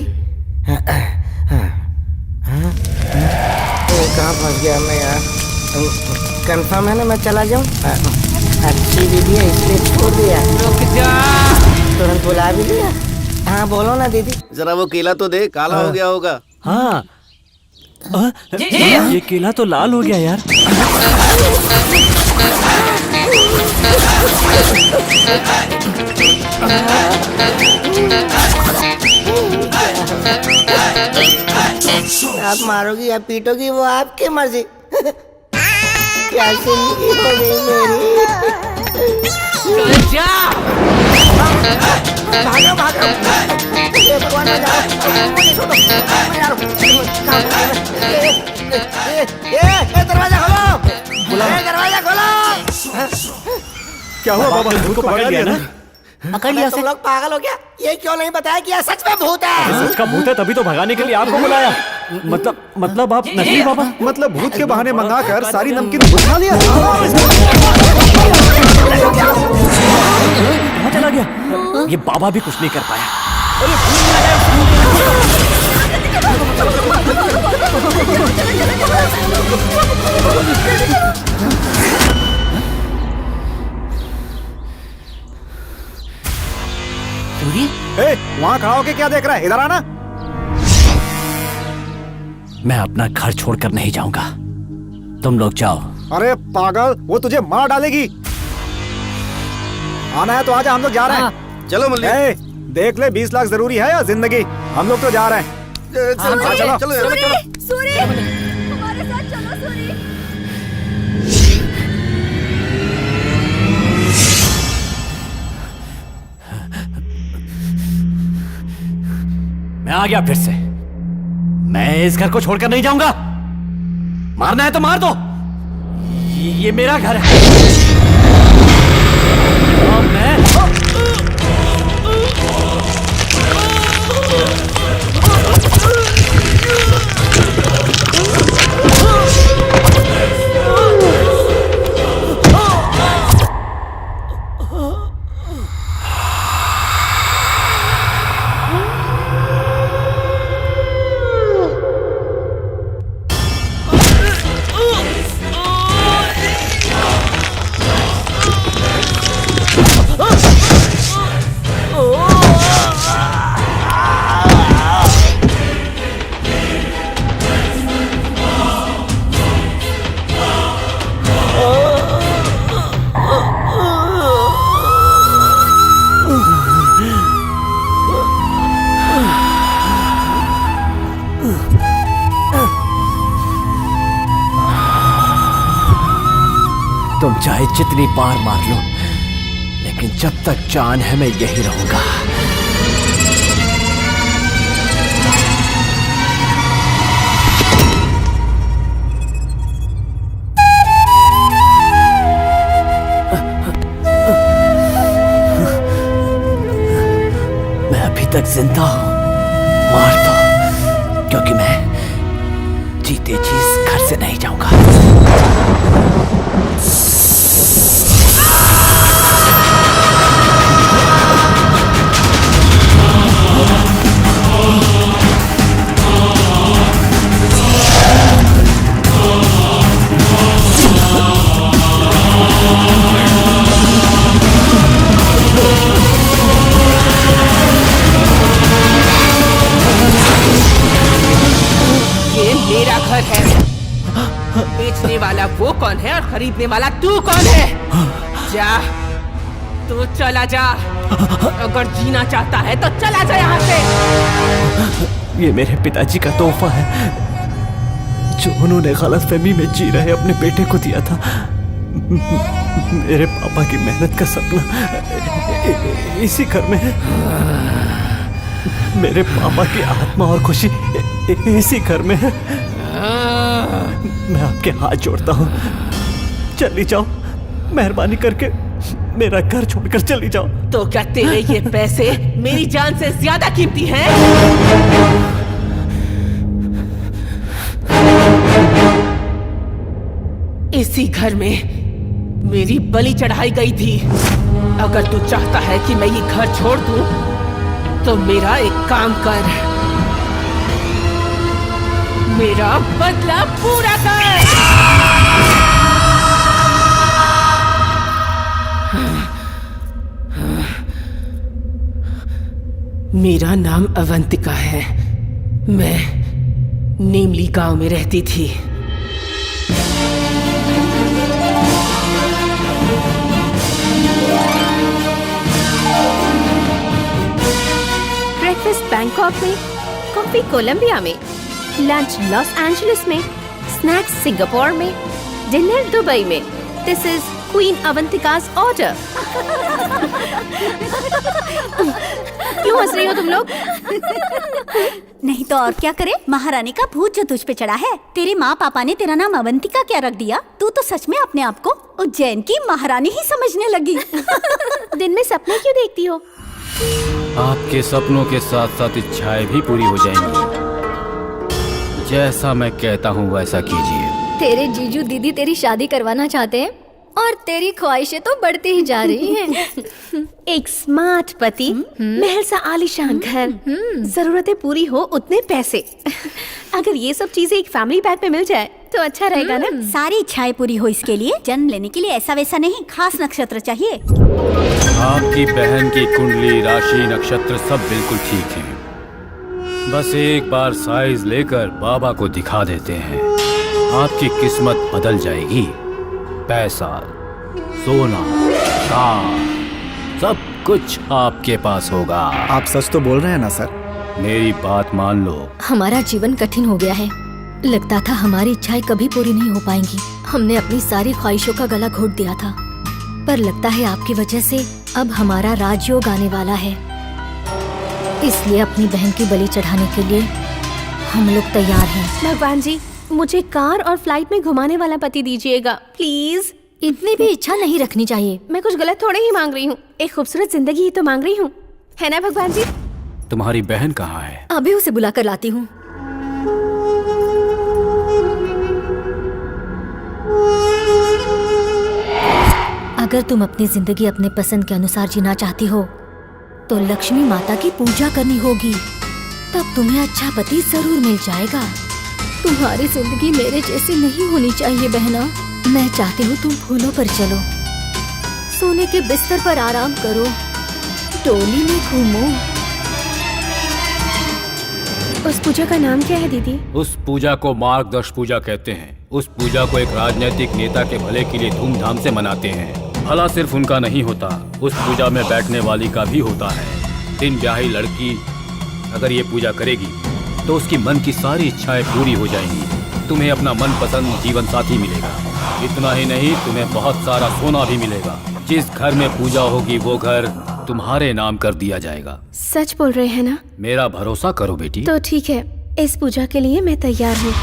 कहाँ फंस गया मैं यार? कंफर्म है ना मैं चला जाऊँ? अच्छी दीदी है इसलिए छोड़ दिया। रुक जा। तुरंत बुला भी दिया। हाँ बोलो ना दीदी। जरा वो केला तो दे, काला हो गया होगा। हाँ, ये केला तो लाल हो गया यार। आप मारोगी या पीटोगी वो आपकी मर्जी। क्या जिंदगी हो गई मेरी। भागो भागो। ये भगवान में जाओ। मुझे छोड़ो। मैं जा रहा हूँ। ये दरवाजा खोलो। दरवाजा खोलो। क्या हुआ बाबा, भूत को पकड़ लिया ना? पकड़ लिया। तुम लोग पागल हो गया? ये क्यों नहीं बताया कि यह सच में भूत है? सच का भूत है तभी तो भगाने के लिए आपको बुलाया। मतलब आप नकली बाबा? मतलब भूत के बहाने मंगाकर सारी नमकीन बुझा लिया। कहाँ चला गया? ये बाबा भी कुछ नहीं कर पाया। वहाँ खड़ा होके क्या देख रहा है? इधर आना। मैं अपना घर छोड़कर नहीं जाऊंगा, तुम लोग जाओ। अरे पागल, वो तुझे मार डालेगी। आना है तो आजा, हम लोग जा रहे हैं। चलो मल्ली। देख ले 20 लाख जरूरी है या जिंदगी? हम लोग तो जा रहे हैं। सूरी, हमारे साथ चलो सूरी। मैं आ गया फिर से। मैं इस घर को छोड़कर नहीं जाऊंगा। मारना है तो मार दो, ये मेरा घर है। और मैं तुम चाहे जितनी बार मार लो, लेकिन जब तक जान है मैं यही रहूंगा। मैं अभी तक जिंदा हूं, मार दो, क्योंकि मैं जीते जी इस घर से नहीं जाऊंगा। ये मेरा घर है। बेचने वाला वो कौन है और खरीदने वाला तू कौन है? जा, तू चला जा। अगर जीना चाहता है तो चला जा यहाँ से। ये मेरे पिताजी का तोहफा है, जो उन्होंने गलतफहमी में जी रहे अपने बेटे को दिया था। मेरे पापा की मेहनत का सपना इसी घर में है। मेरे पापा की आत्मा और खुशी इसी घर में है। मैं आपके हाथ जोड़ता हूँ, चली जाओ, मेहरबानी करके मेरा घर छोड़कर चली जाओ। तो क्या तेरे ये पैसे मेरी जान से ज्यादा कीमती हैं? इसी घर में मेरी बलि चढ़ाई गई थी। अगर तू चाहता है कि मैं ये घर छोड़ दूं, तो मेरा एक काम कर, मेरा बदला पूरा कर। मेरा नाम अवंतिका है। मैं नीमली गांव में रहती थी। ब्रेकफास्ट बैंकॉक में, कॉफी कोलंबिया में, लंच लॉस एंजलिस में, स्नैक्स सिंगापुर में, डिनर दुबई में। This is queen Avantika's order. क्यों हंस रही हो तुम लोग? नहीं तो और क्या करे, महारानी का भूत जो तुझ पे चढ़ा है। तेरे माँ पापा ने तेरा नाम अवंतिका क्या रख दिया? तू तो सच में अपने आप को उज्जैन की महारानी ही समझने लगी। दिन में सपने क्यों देखती हो? आपके सपनों के साथ साथ इच्छाएं भी पूरी हो जाएंगी। जैसा मैं कहता हूँ वैसा कीजिए। तेरे जीजू दीदी तेरी शादी करवाना चाहते हैं और तेरी ख्वाहिशें तो बढ़ती ही जा रही हैं। एक स्मार्ट पति, महल सा आलीशान घर, जरूरतें पूरी हो उतने पैसे। अगर ये सब चीजें एक फैमिली पैक में मिल जाए तो अच्छा रहेगा ना। सारी इच्छाएं पूरी हो इसके लिए जन्म लेने के लिए ऐसा वैसा नहीं, खास नक्षत्र चाहिए। आपकी बहन की कुंडली, राशि, नक्षत्र सब बिल्कुल ठीक हैं। बस एक बार साइज लेकर बाबा को दिखा देते हैं, आपकी किस्मत बदल जाएगी। पैसा, सोना, कार, सब कुछ आपके पास होगा। आप सच तो बोल रहे हैं ना सर? मेरी बात मान लो। हमारा जीवन कठिन हो गया है। लगता था हमारी इच्छाएं कभी पूरी नहीं हो पाएंगी। हमने अपनी सारी ख्वाहिशों का गला घोट दिया था, पर लगता है आपकी वजह से अब हमारा राजयोग आने वाला है। इसलिए अपनी बहन की बलि चढ़ाने के लिए हम लोग तैयार हैं। भगवान जी, मुझे कार और फ्लाइट में घुमाने वाला पति दीजिएगा प्लीज। इतनी भी इच्छा नहीं रखनी चाहिए। मैं कुछ गलत थोड़े ही मांग रही हूँ, एक खूबसूरत जिंदगी ही तो मांग रही हूँ, है ना भगवान जी? तुम्हारी बहन कहाँ है? अभी उसे बुला कर लाती हूँ। अगर तुम अपनी जिंदगी अपने पसंद के अनुसार जीना चाहती हो तो लक्ष्मी माता की पूजा करनी होगी, तब तुम्हें अच्छा पति जरूर मिल जाएगा। तुम्हारी जिंदगी मेरे जैसी नहीं होनी चाहिए बहना। मैं चाहती हूँ तुम फूलों पर चलो, सोने के बिस्तर पर आराम करो, डोली में घूमो। उस पूजा का नाम क्या है दीदी? उस पूजा को मार्गदर्श पूजा कहते हैं। उस पूजा को एक राजनीतिक नेता के भले के लिए धूमधाम से मनाते हैं। भला सिर्फ उनका नहीं होता, उस पूजा में बैठने वाली का भी होता है। दिन ब्याही लड़की अगर ये पूजा करेगी तो उसकी मन की सारी इच्छाएं पूरी हो जाएंगी। तुम्हें अपना मनपसंद जीवन साथी मिलेगा। इतना ही नहीं, तुम्हें बहुत सारा सोना भी मिलेगा। जिस घर में पूजा होगी वो घर तुम्हारे नाम कर दिया जाएगा। सच बोल रहे हैं ना? मेरा भरोसा करो बेटी। तो ठीक है, इस पूजा के लिए मैं तैयार हूँ।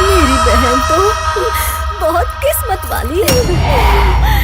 मेरी बहन तो बहुत किस्मत वाली है।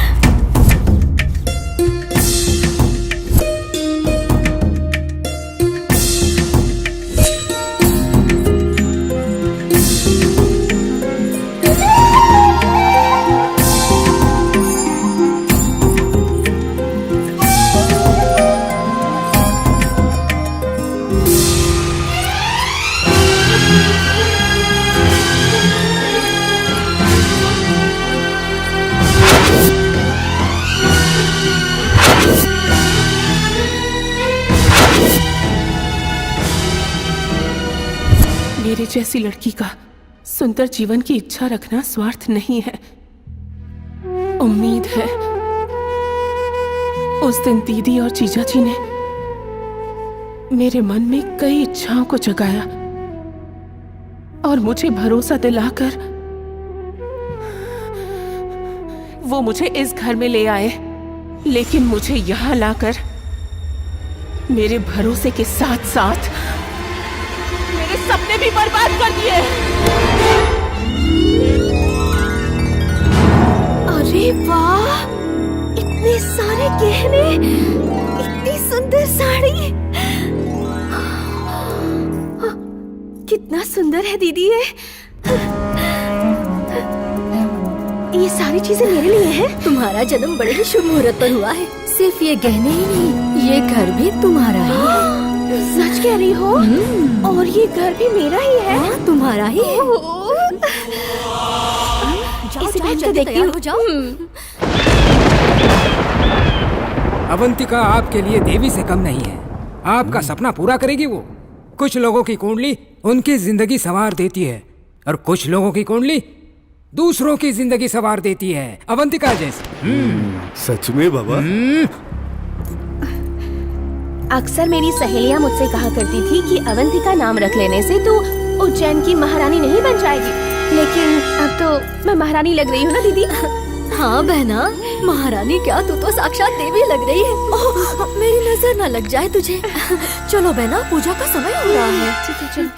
मेरे जैसी लड़की का सुंदर जीवन की इच्छा रखना स्वार्थ नहीं है। उम्मीद है उस दिन दीदी और जीजा जी ने मेरे मन में कई इच्छाओं को जगाया और मुझे भरोसा दिलाकर वो मुझे इस घर में ले आए। लेकिन मुझे यहां लाकर मेरे भरोसे के साथ साथ मेरे सपने भी बर्बाद कर दिए। अरे वाह, इतने सारे गहने, इतनी सुंदर साड़ी, कितना सुंदर है दीदी ये सारी चीजें मेरे लिए हैं। तुम्हारा जन्म बड़े ही शुभ मुहूर्त पर हुआ है। सिर्फ ये गहने ही नहीं, ये घर भी तुम्हारा ही है। सच कह रही हो? और ये घर भी मेरा ही है? हाँ, तुम्हारा ही है। इसे पहन कर देखती हूँ। अवंतिका आपके लिए देवी से कम नहीं है। आपका सपना पूरा करेगी वो। कुछ लोगों की कुंडली उनकी जिंदगी संवार देती है और कुछ लोगों की कुंडली दूसरों की जिंदगी संवार देती है, अवंतिका जैसी। सच में बाबा? अक्सर मेरी सहेलियां मुझसे कहा करती थी कि अवंतिका नाम रख लेने से तू उज्जैन की महारानी नहीं बन जाएगी। लेकिन अब तो मैं महारानी लग रही हूँ ना दीदी? हाँ बहना, महारानी क्या, तू तो साक्षात देवी लग रही है। ओह, मेरी नजर ना लग जाए तुझे। चलो बहना, पूजा का समय हो रहा है। ठीक है, चलो।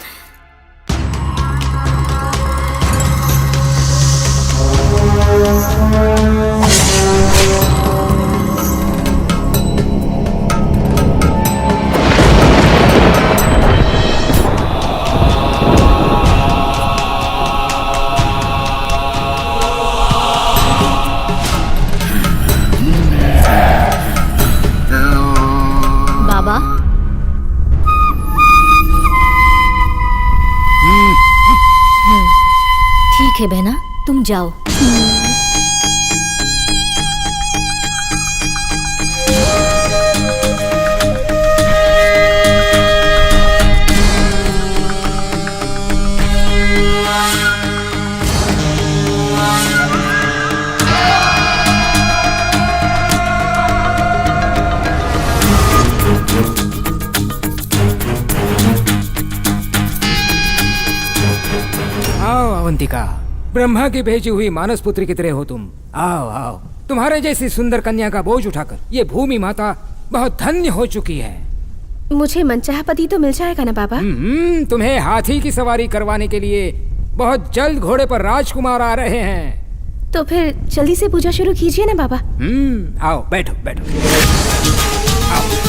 ठीक है बहना, तुम जाओ। आओ अवंतिका, ब्रह्मा की भेजी हुई मानस पुत्री की तरह हो तुम। आओ आओ, तुम्हारे जैसी सुंदर कन्या का बोझ उठाकर ये भूमि माता बहुत धन्य हो चुकी है। मुझे मनचाहा पति तो मिल जाएगा ना बाबा? तुम्हें हाथी की सवारी करवाने के लिए बहुत जल्द घोड़े पर राजकुमार आ रहे हैं। तो फिर जल्दी से पूजा शुरू कीजिए ना बाबा। आओ बैठो बैठो। आओ।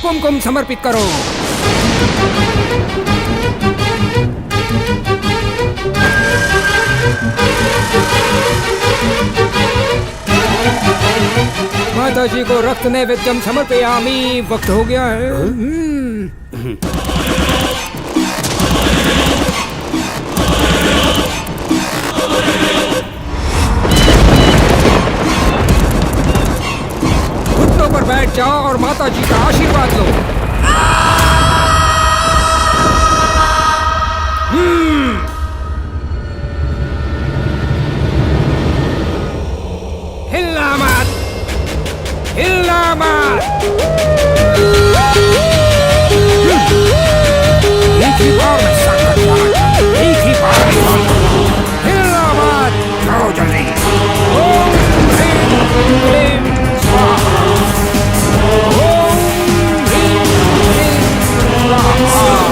कुमकुम समर्पित करो। माता जी को रक्त नैवेद्यम समर्पयामि। वक्त हो गया है। घुटनों पर बैठ जाओ और माता जी का आशीर्वाद लो। हिलना मत, हिलना मत। एक ही बार में संकट मारा, एक ही बार में हिलना मत। करो जल्दी। ओम ह्रीं क्लीं स्वाहा। ओम ह्रीं क्लीं स्वाहा।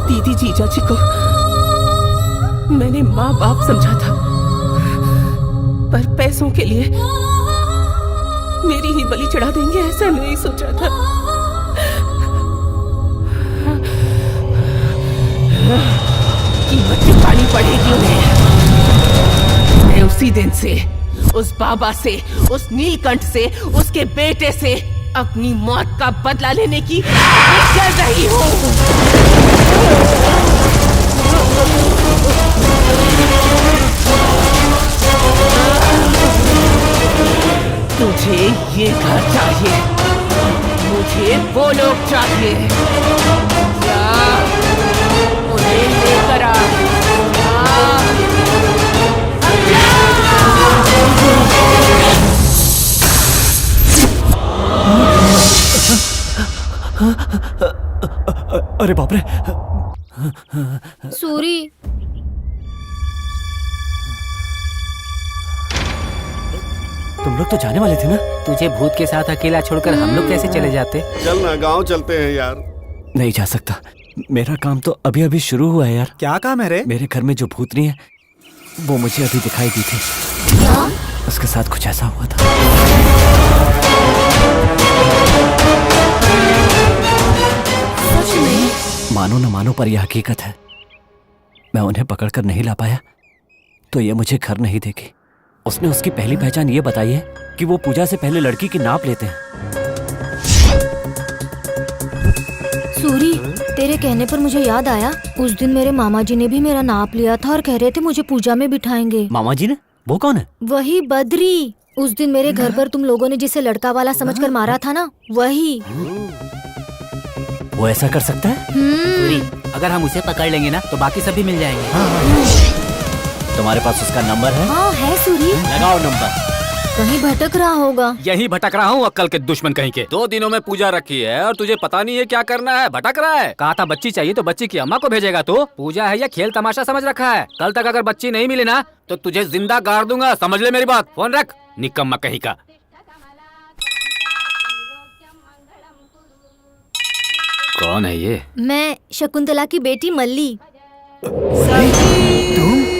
दीदी जीजा जी को मैंने माँ बाप समझा था, पर पैसों के लिए मेरी ही बलि चढ़ा देंगे ऐसा नहीं सोचा था। कीमत चुकानी पड़ेगी उन्हें। मैं उसी दिन से उस बाबा से, उस नीलकंठ से, उसके बेटे से अपनी मौत का बदला लेने की कर रही हूँ। तुझे ये घर चाहिए, मुझे वो लोग चाहिए। जा, उन्हें लेकर आ। अरे बाप रे। सूरी, तुम लोग तो जाने वाले थे ना? तुझे भूत के साथ अकेला छोड़कर हम लोग कैसे चले जाते? चल ना, गांव चलते हैं यार। नहीं जा सकता, मेरा काम तो अभी अभी शुरू हुआ है यार। क्या काम है रे? मेरे घर में जो भूतनी है वो मुझे अभी दिखाई दी थी। उसके साथ कुछ ऐसा हुआ था। सच में? मानो न मानो पर यह हकीकत है। मैं उन्हें पकड़कर नहीं ला पाया तो ये मुझे घर नहीं देगी। उसने उसकी पहली पहचान ये बताई है कि वो पूजा से पहले लड़की की नाप लेते हैं। सूरी, तेरे कहने पर मुझे याद आया, उस दिन मेरे मामा जी ने भी मेरा नाप लिया था और कह रहे थे मुझे पूजा में बिठाएंगे। मामा जी ने? वो कौन है? वही बद्री, उस दिन मेरे घर पर तुम लोगों ने जिसे लड़का वाला समझकर मारा था ना, वही। वो ऐसा कर सकता है? सूरी, अगर हम उसे पकड़ लेंगे ना तो बाकी सभी मिल जाएंगे। तुम्हारे पास उसका नंबर है? हाँ है सूरी। लगाओ नंबर। कहीं भटक रहा होगा। यही भटक रहा हूँ, अक्कल के दुश्मन कहीं के। 2 दिनों में पूजा रखी है और तुझे पता नहीं है क्या करना है, भटक रहा है। कहा था बच्ची चाहिए तो बच्ची की अम्मा को भेजेगा, तो पूजा है या खेल तमाशा समझ रखा है। कल तक अगर बच्ची नहीं मिली ना तो तुझे जिंदा गाड़ दूंगा, समझ ले मेरी बात। फोन रख, निकम्मा कहीं का। कौन है ये? मैं शकुंतला की बेटी मल्ली।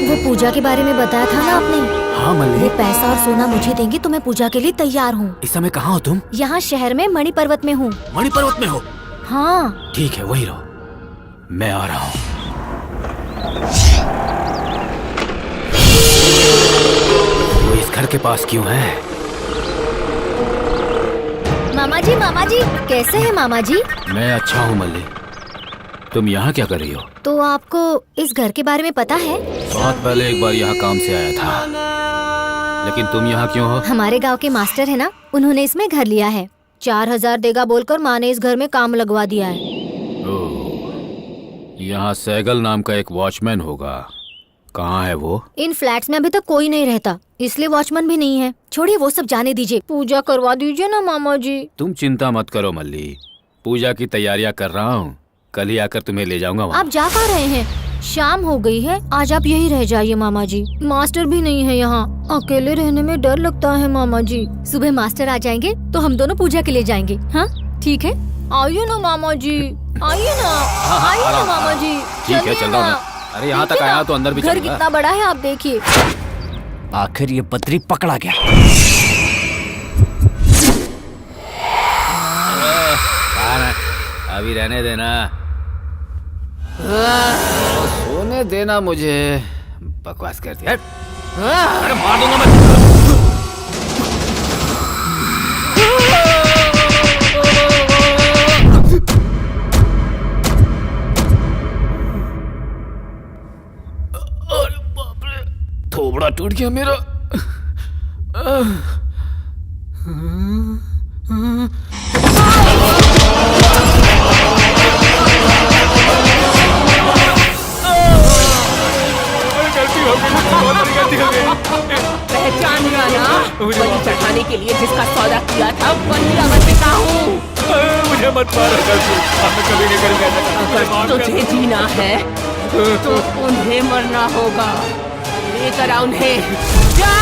वो पूजा के बारे में बताया था ना आपने? हाँ मल्ली। ये पैसा और सोना मुझे देंगे तो मैं पूजा के लिए तैयार हूँ। इस समय कहाँ हो तुम? यहाँ शहर में मणि पर्वत में हूँ। मणि पर्वत में हो? हाँ। ठीक है, वही रहो, मैं आ रहा हूँ। वो इस घर के पास क्यों है? मामा जी कैसे हैं मामा जी? मैं अच्छा हूँ मल्ली, तुम यहाँ क्या कर रही हो? तो आपको इस घर के बारे में पता है? बहुत पहले एक बार यहाँ काम से आया था, लेकिन तुम यहाँ क्यों हो? हमारे गांव के मास्टर है ना, उन्होंने इसमें घर लिया है। 4000 देगा बोलकर माँ ने इस घर में काम लगवा दिया है। यहाँ सैगल नाम का एक वॉचमैन होगा, कहाँ है वो? इन फ्लैट्स में अभी तक कोई नहीं रहता, इसलिए वॉचमैन भी नहीं है। छोड़िए वो सब, जाने दीजिए, पूजा करवा दीजिए ना मामा जी। तुम चिंता मत करो मल्ली, पूजा की तैयारियां कर रहा हूँ, कल ही आकर तुम्हें ले जाऊंगा वहाँ। आप जा कहाँ रहे हैं? शाम हो गई है, आज आप यही रह जाइए मामा जी। मास्टर भी नहीं है यहाँ, अकेले रहने में डर लगता है मामा जी। सुबह मास्टर आ जाएंगे तो हम दोनों पूजा के लिए जाएंगे। हाँ ठीक है, आइए ना मामा जी, आइए ना, आइए ना मामा जी। ठीक है, चल रहा हूँ। अरे यहाँ तक आया तो अंदर भी घर कितना बड़ा है आप देखिए। आखिर ये बद्री पकड़ा गया। अभी रहने देना, सोने देना मुझे। बकवास करती है। अरे मार दूंगा मैं। थोबड़ा टूट गया मेरा। पहचान लिया ना, बलि चढ़ाने के लिए जिसका सौदा किया था वही अवंतिका हूँ। मुझे मत मारो, कभी नहीं करूँगा। अगर तुझे जीना है तो उन्हें मरना होगा। लेकर आ उन्हें, जा।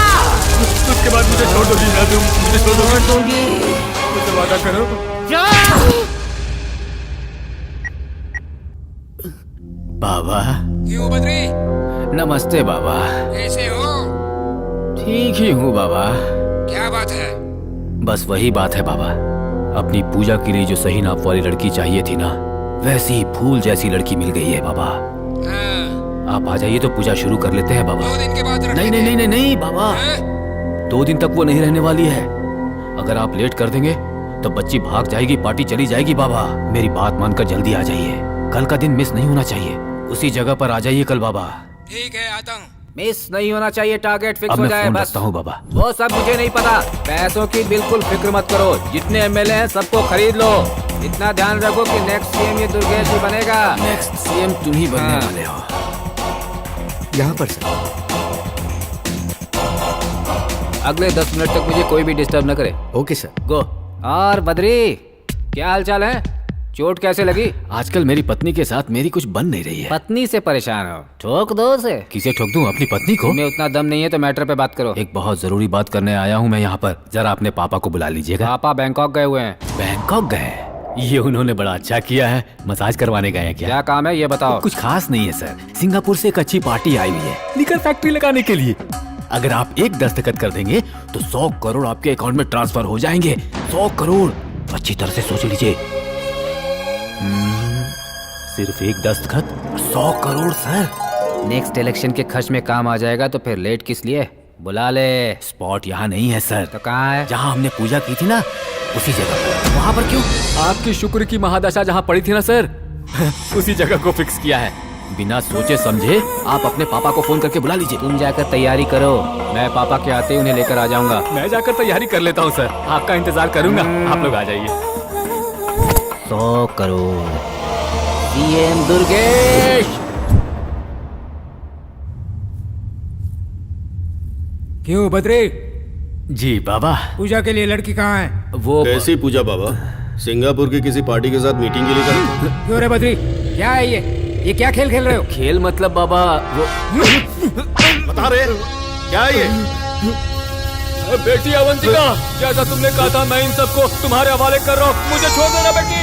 उसके बाद मुझे छोड़ दो जीना, तुम मुझे छोड़ दूंगी। मुझे वादा करो, जा। बाबा। क्यों बद्री? नमस्ते बाबा। कैसे हो? ठीक ही हूँ बाबा। क्या बात है? बस वही बात है बाबा, अपनी पूजा के लिए जो सही नाप वाली लड़की चाहिए थी ना, वैसी ही फूल जैसी लड़की मिल गई है बाबा। आप आ जाइए तो पूजा शुरू कर लेते हैं बाबा। 2 दिन के बाद नहीं नहीं नहीं नहीं बाबा, 2 दिन तक वो नहीं रहने वाली है। अगर आप लेट कर देंगे तो बच्ची भाग जाएगी, पार्टी चली जाएगी बाबा। मेरी बात मानकर जल्दी आ जाइए, कल का दिन मिस नहीं होना चाहिए। उसी जगह पर आ जाइए कल बाबा। ठीक है, आता हूँ। मिस नहीं होना चाहिए, टारगेट फिक्स हो जाए बस। हूँ बाबा। वो सब मुझे नहीं पता, पैसों की बिल्कुल फिक्र मत करो। जितने एमएलए हैं सबको खरीद लो। इतना ध्यान रखो कि नेक्स्ट सीएम ये दुर्गेश ही बनेगा। नेक्स्ट सीएम तुम ही बनने वाले हो। यहाँ पर सर। अगले 10 मिनट तक मुझे कोई भी डिस्टर्ब न करे। Okay sir. गो। और बद्री, क्या हालचाल है? चोट कैसे लगी? आजकल मेरी पत्नी के साथ मेरी कुछ बन नहीं रही है। पत्नी से परेशान हो? ठोक दो उसे। किसे ठोक दूं? अपनी पत्नी को? तुम्हें उतना दम नहीं है तो मैटर पे बात करो। एक बहुत जरूरी बात करने आया हूँ मैं यहाँ पर, जरा अपने पापा को बुला लीजिएगा। पापा बैंकॉक गए हुए हैं। बैंकॉक गए? ये उन्होंने बड़ा अच्छा किया है। मसाज करवाने गए हैं क्या? क्या काम है ये बताओ। कुछ खास नहीं है सर, सिंगापुर से एक अच्छी पार्टी आई हुई है निकर फैक्ट्री लगाने के लिए। अगर आप एक दस्तखत कर देंगे तो 100 करोड़ आपके अकाउंट में ट्रांसफर हो जाएंगे। 100 करोड़, अच्छी तरह से सोच लीजिए। सिर्फ एक दस्तखत 100 करोड़ सर। नेक्स्ट इलेक्शन के खर्च में काम आ जाएगा तो फिर लेट किस लिए? बुला ले। स्पॉट यहाँ नहीं है सर। तो कहाँ है? जहाँ हमने पूजा की थी ना, उसी जगह। वहां पर क्यों? आपकी शुक्र की महादशा जहाँ पड़ी थी ना सर, उसी जगह को फिक्स किया है। बिना सोचे समझे आप अपने पापा को फोन करके बुला लीजिए। तुम जाकर तैयारी करो, मैं पापा के आते ही उन्हें लेकर आ जाऊंगा। मैं जाकर तैयारी कर लेता हूँ सर, आपका इंतजार करूंगा। आप लोग आ जाइए। 100 करोड़ सीएम दुर्गेश। क्यों बद्री? जी बाबा। पूजा के लिए लड़की कहाँ है? वो कैसी पूजा बाबा? सिंगापुर की किसी पार्टी के साथ मीटिंग के लिए गए। क्यों रे बद्री, क्या है ये क्या खेल खेल रहे हो? खेल मतलब बाबा वो बता रहे क्या है ये? बेटी अवंतिका, जैसा तुमने कहा था मैं इन सबको तुम्हारे हवाले कर रहा हूँ, मुझे छोड़ देना बेटी।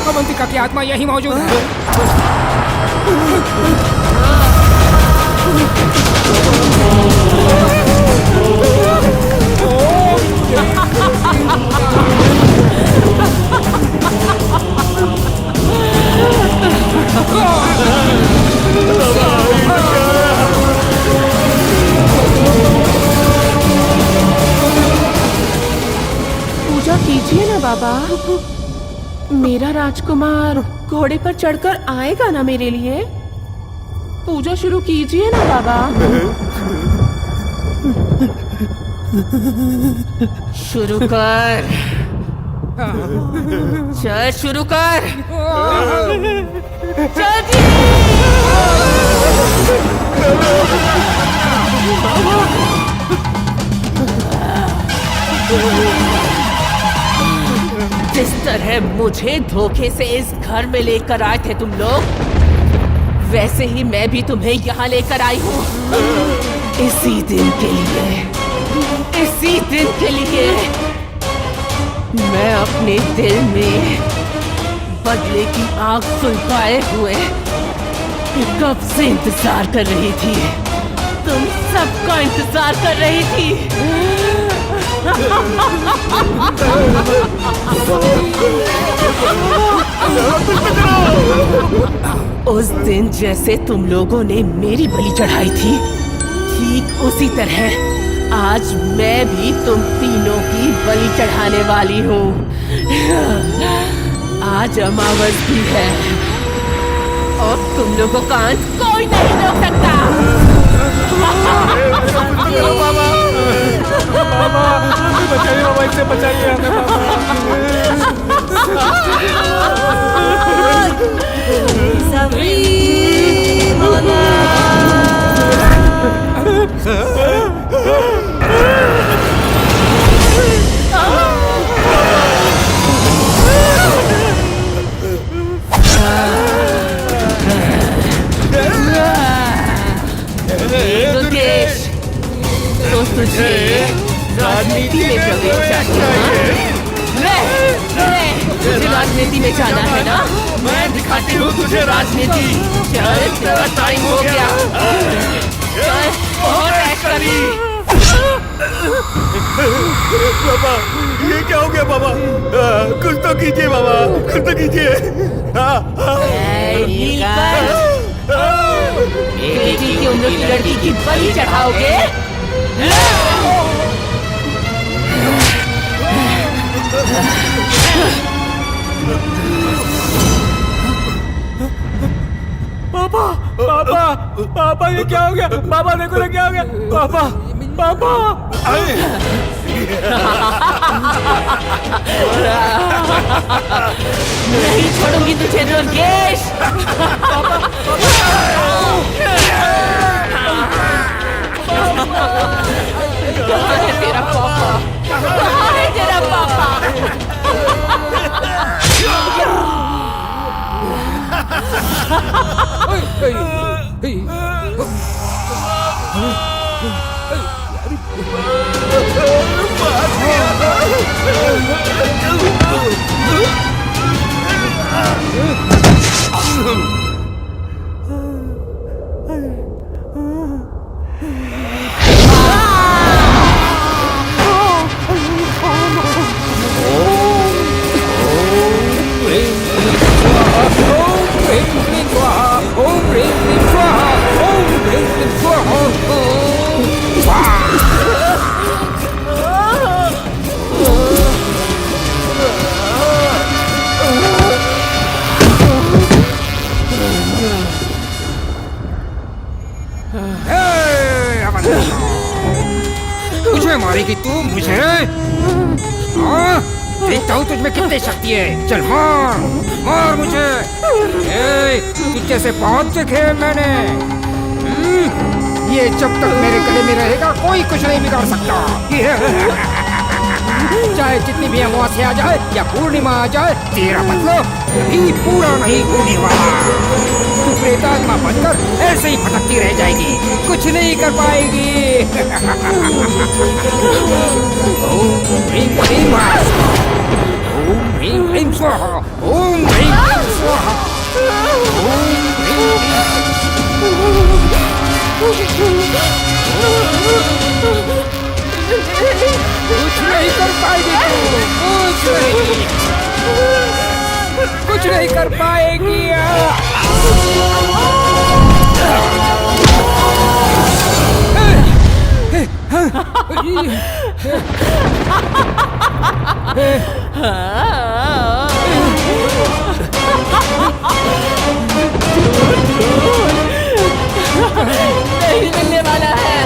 अवंतिका की आत्मा यही मौजूद है। पूजा कीजिए ना बाबा। मेरा राजकुमार घोड़े पर चढ़कर आएगा ना मेरे लिए? पूजा शुरू कीजिए ना बाबा। शुरू कर, चल शुरू कर, चल जिस तरह मुझे धोखे से इस घर में लेकर आए थे तुम लोग, वैसे ही मैं भी तुम्हें यहाँ लेकर आई हूँ। इसी दिन के लिए, इसी दिन के लिए मैं अपने दिल में बदले की आग सुलगाए हुए कब से इंतजार कर रही थी। तुम सबका इंतजार कर रही थी। उस दिन जैसे तुम लोगों ने मेरी बलि चढ़ाई थी, ठीक उसी तरह आज मैं भी तुम तीनों की बलि चढ़ाने वाली हूँ। आज अमावस भी है और तुम लोगों का अंत कोई नहीं रोक सकता। बचाइए बाबा, इससे बचाइए हमें दुर्गेश, तो तुझे राजनीति में प्रवेश चाहिए? तुझे राजनीति में जाना है ना? मैं दिखाती हूँ तुझे राजनीति। चल, तेरा टाइम हो गया। चल, बहुत ऐश करी। बाबा, ये क्या हो गया बाबा? कुछ तो कीजिए बाबा, कुछ तो कीजिए। बेटी की उम्र की लड़की की बलि चढ़ाओगे? पापा, पापा, पापा, ये क्या हो गया? पापा देखो ना क्या हो गया? पापा, पापा। नहीं छोड़ूंगी तुझे दुर्गेश। कहाँ है तेरा पापा? कहाँ है तेरा पापा? मारेगी तू मुझे? हाँ? देखता हूँ तुझमें कितनी शक्ति है। चल मार मार मुझे। तुझे से बहुत देखे हैं मैंने। ये जब तक मेरे गले में रहेगा कोई कुछ नहीं बिगाड़ सकता। चाहे जितनी भी अमावस्या आ जाए या पूर्णिमा आ जाए, तेरा मतलब कभी पूरा नहीं होने वाला। तू प्रेतात्मा बनकर ऐसे ही भटकती रह जाएगी, कुछ नहीं कर पाएगी। ओम ह्रीं क्लीं ओम ह्रीं क्लीं स्वाहा, ओम ह्रीं क्लीं स्वाहा, ओम ह्रीं कुछ नहीं कर पाएगी तू, कुछ नहीं कर पाएगी। नहीं मिलने वाला है।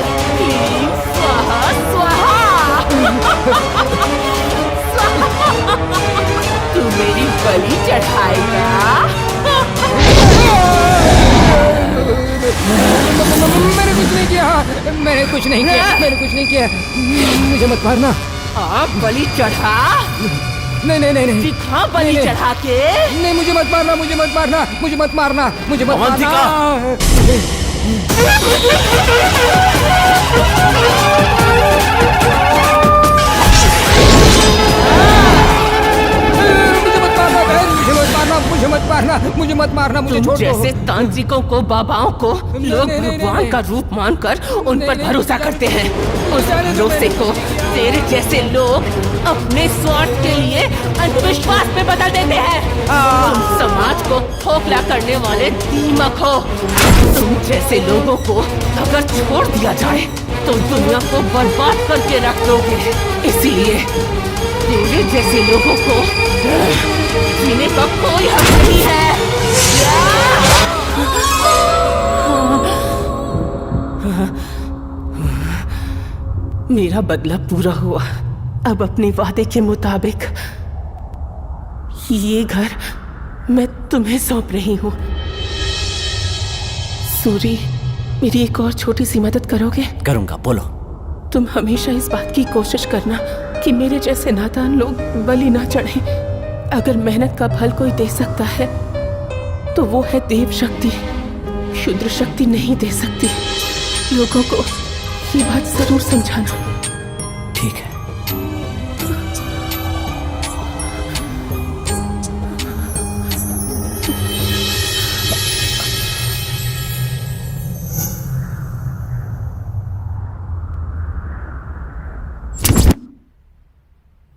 स्वाहा स्वाहा। तू मेरी बलि चढ़ाएगा। मैंने कुछ नहीं किया, मैंने कुछ नहीं किया, मैंने कुछ नहीं किया। मुझे मत मारना। आप बलि चढ़ा? नहीं नहीं नहीं नहीं। दिखा बलि चढ़ा के। नहीं मुझे मत मारना, मुझे मत मारना, मुझे मत मारना, मुझे मत मारना। मुझे मत मारना, मुझे मत मारना, मुझे छोड़ दो। जैसे तांत्रिकों को, बाबाओं को लोग भगवान का रूप मानकर उन पर भरोसा करते हैं, उस भरोसे को तेरे जैसे लोग अपने स्वार्थ के लिए अंधविश्वास में बदल देते हैं। तुम समाज को खोखला करने वाले दीमक हो। तुम जैसे लोगों को अगर छोड़ दिया जाए तो दुनिया को बर्बाद करके रख दोगे। इसीलिए तेरे जैसे लोगों को जीने का कोई हक नहीं है। मेरा बदला पूरा हुआ। अब अपने वादे के मुताबिक ये घर मैं तुम्हें सौंप रही हूँ। सूरी, मेरी एक और छोटी सी मदद करोगे? करूंगा, बोलो। तुम हमेशा इस बात की कोशिश करना कि मेरे जैसे नादान लोग बलि ना चढ़ें। अगर मेहनत का फल कोई दे सकता है तो वो है देव शक्ति। शुद्र शक्ति नहीं दे सकती। लोगों को ये बात जरूर समझाना। ठीक है।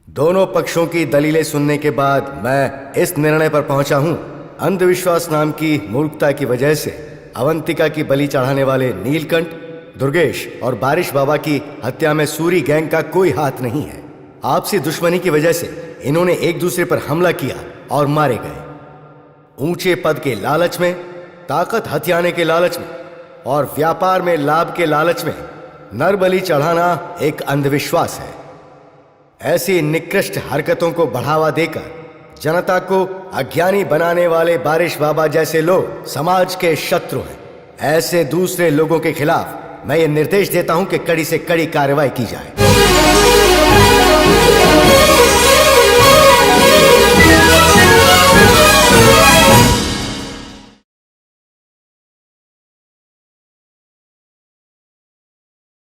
दोनों पक्षों की दलीलें सुनने के बाद मैं इस निर्णय पर पहुंचा हूं, अंधविश्वास नाम की मूर्खता की वजह से अवंतिका की बलि चढ़ाने वाले नीलकंठ, दुर्गेश और बारिश बाबा की हत्या में सूरी गैंग का कोई हाथ नहीं है। आपसी दुश्मनी की वजह से इन्होंने एक दूसरे पर हमला किया और मारे गए। ऊंचे पद के लालच में, ताकत हथियाने के लालच में और व्यापार में लाभ के लालच में नर बलि चढ़ाना एक अंधविश्वास है। ऐसी निकृष्ट हरकतों को बढ़ावा देकर जनता को अज्ञानी बनाने वाले बारिश बाबा जैसे लोग समाज के शत्रु हैं। ऐसे दूसरे लोगों के खिलाफ मैं ये निर्देश देता हूं कि कड़ी से कड़ी कार्रवाई की जाए।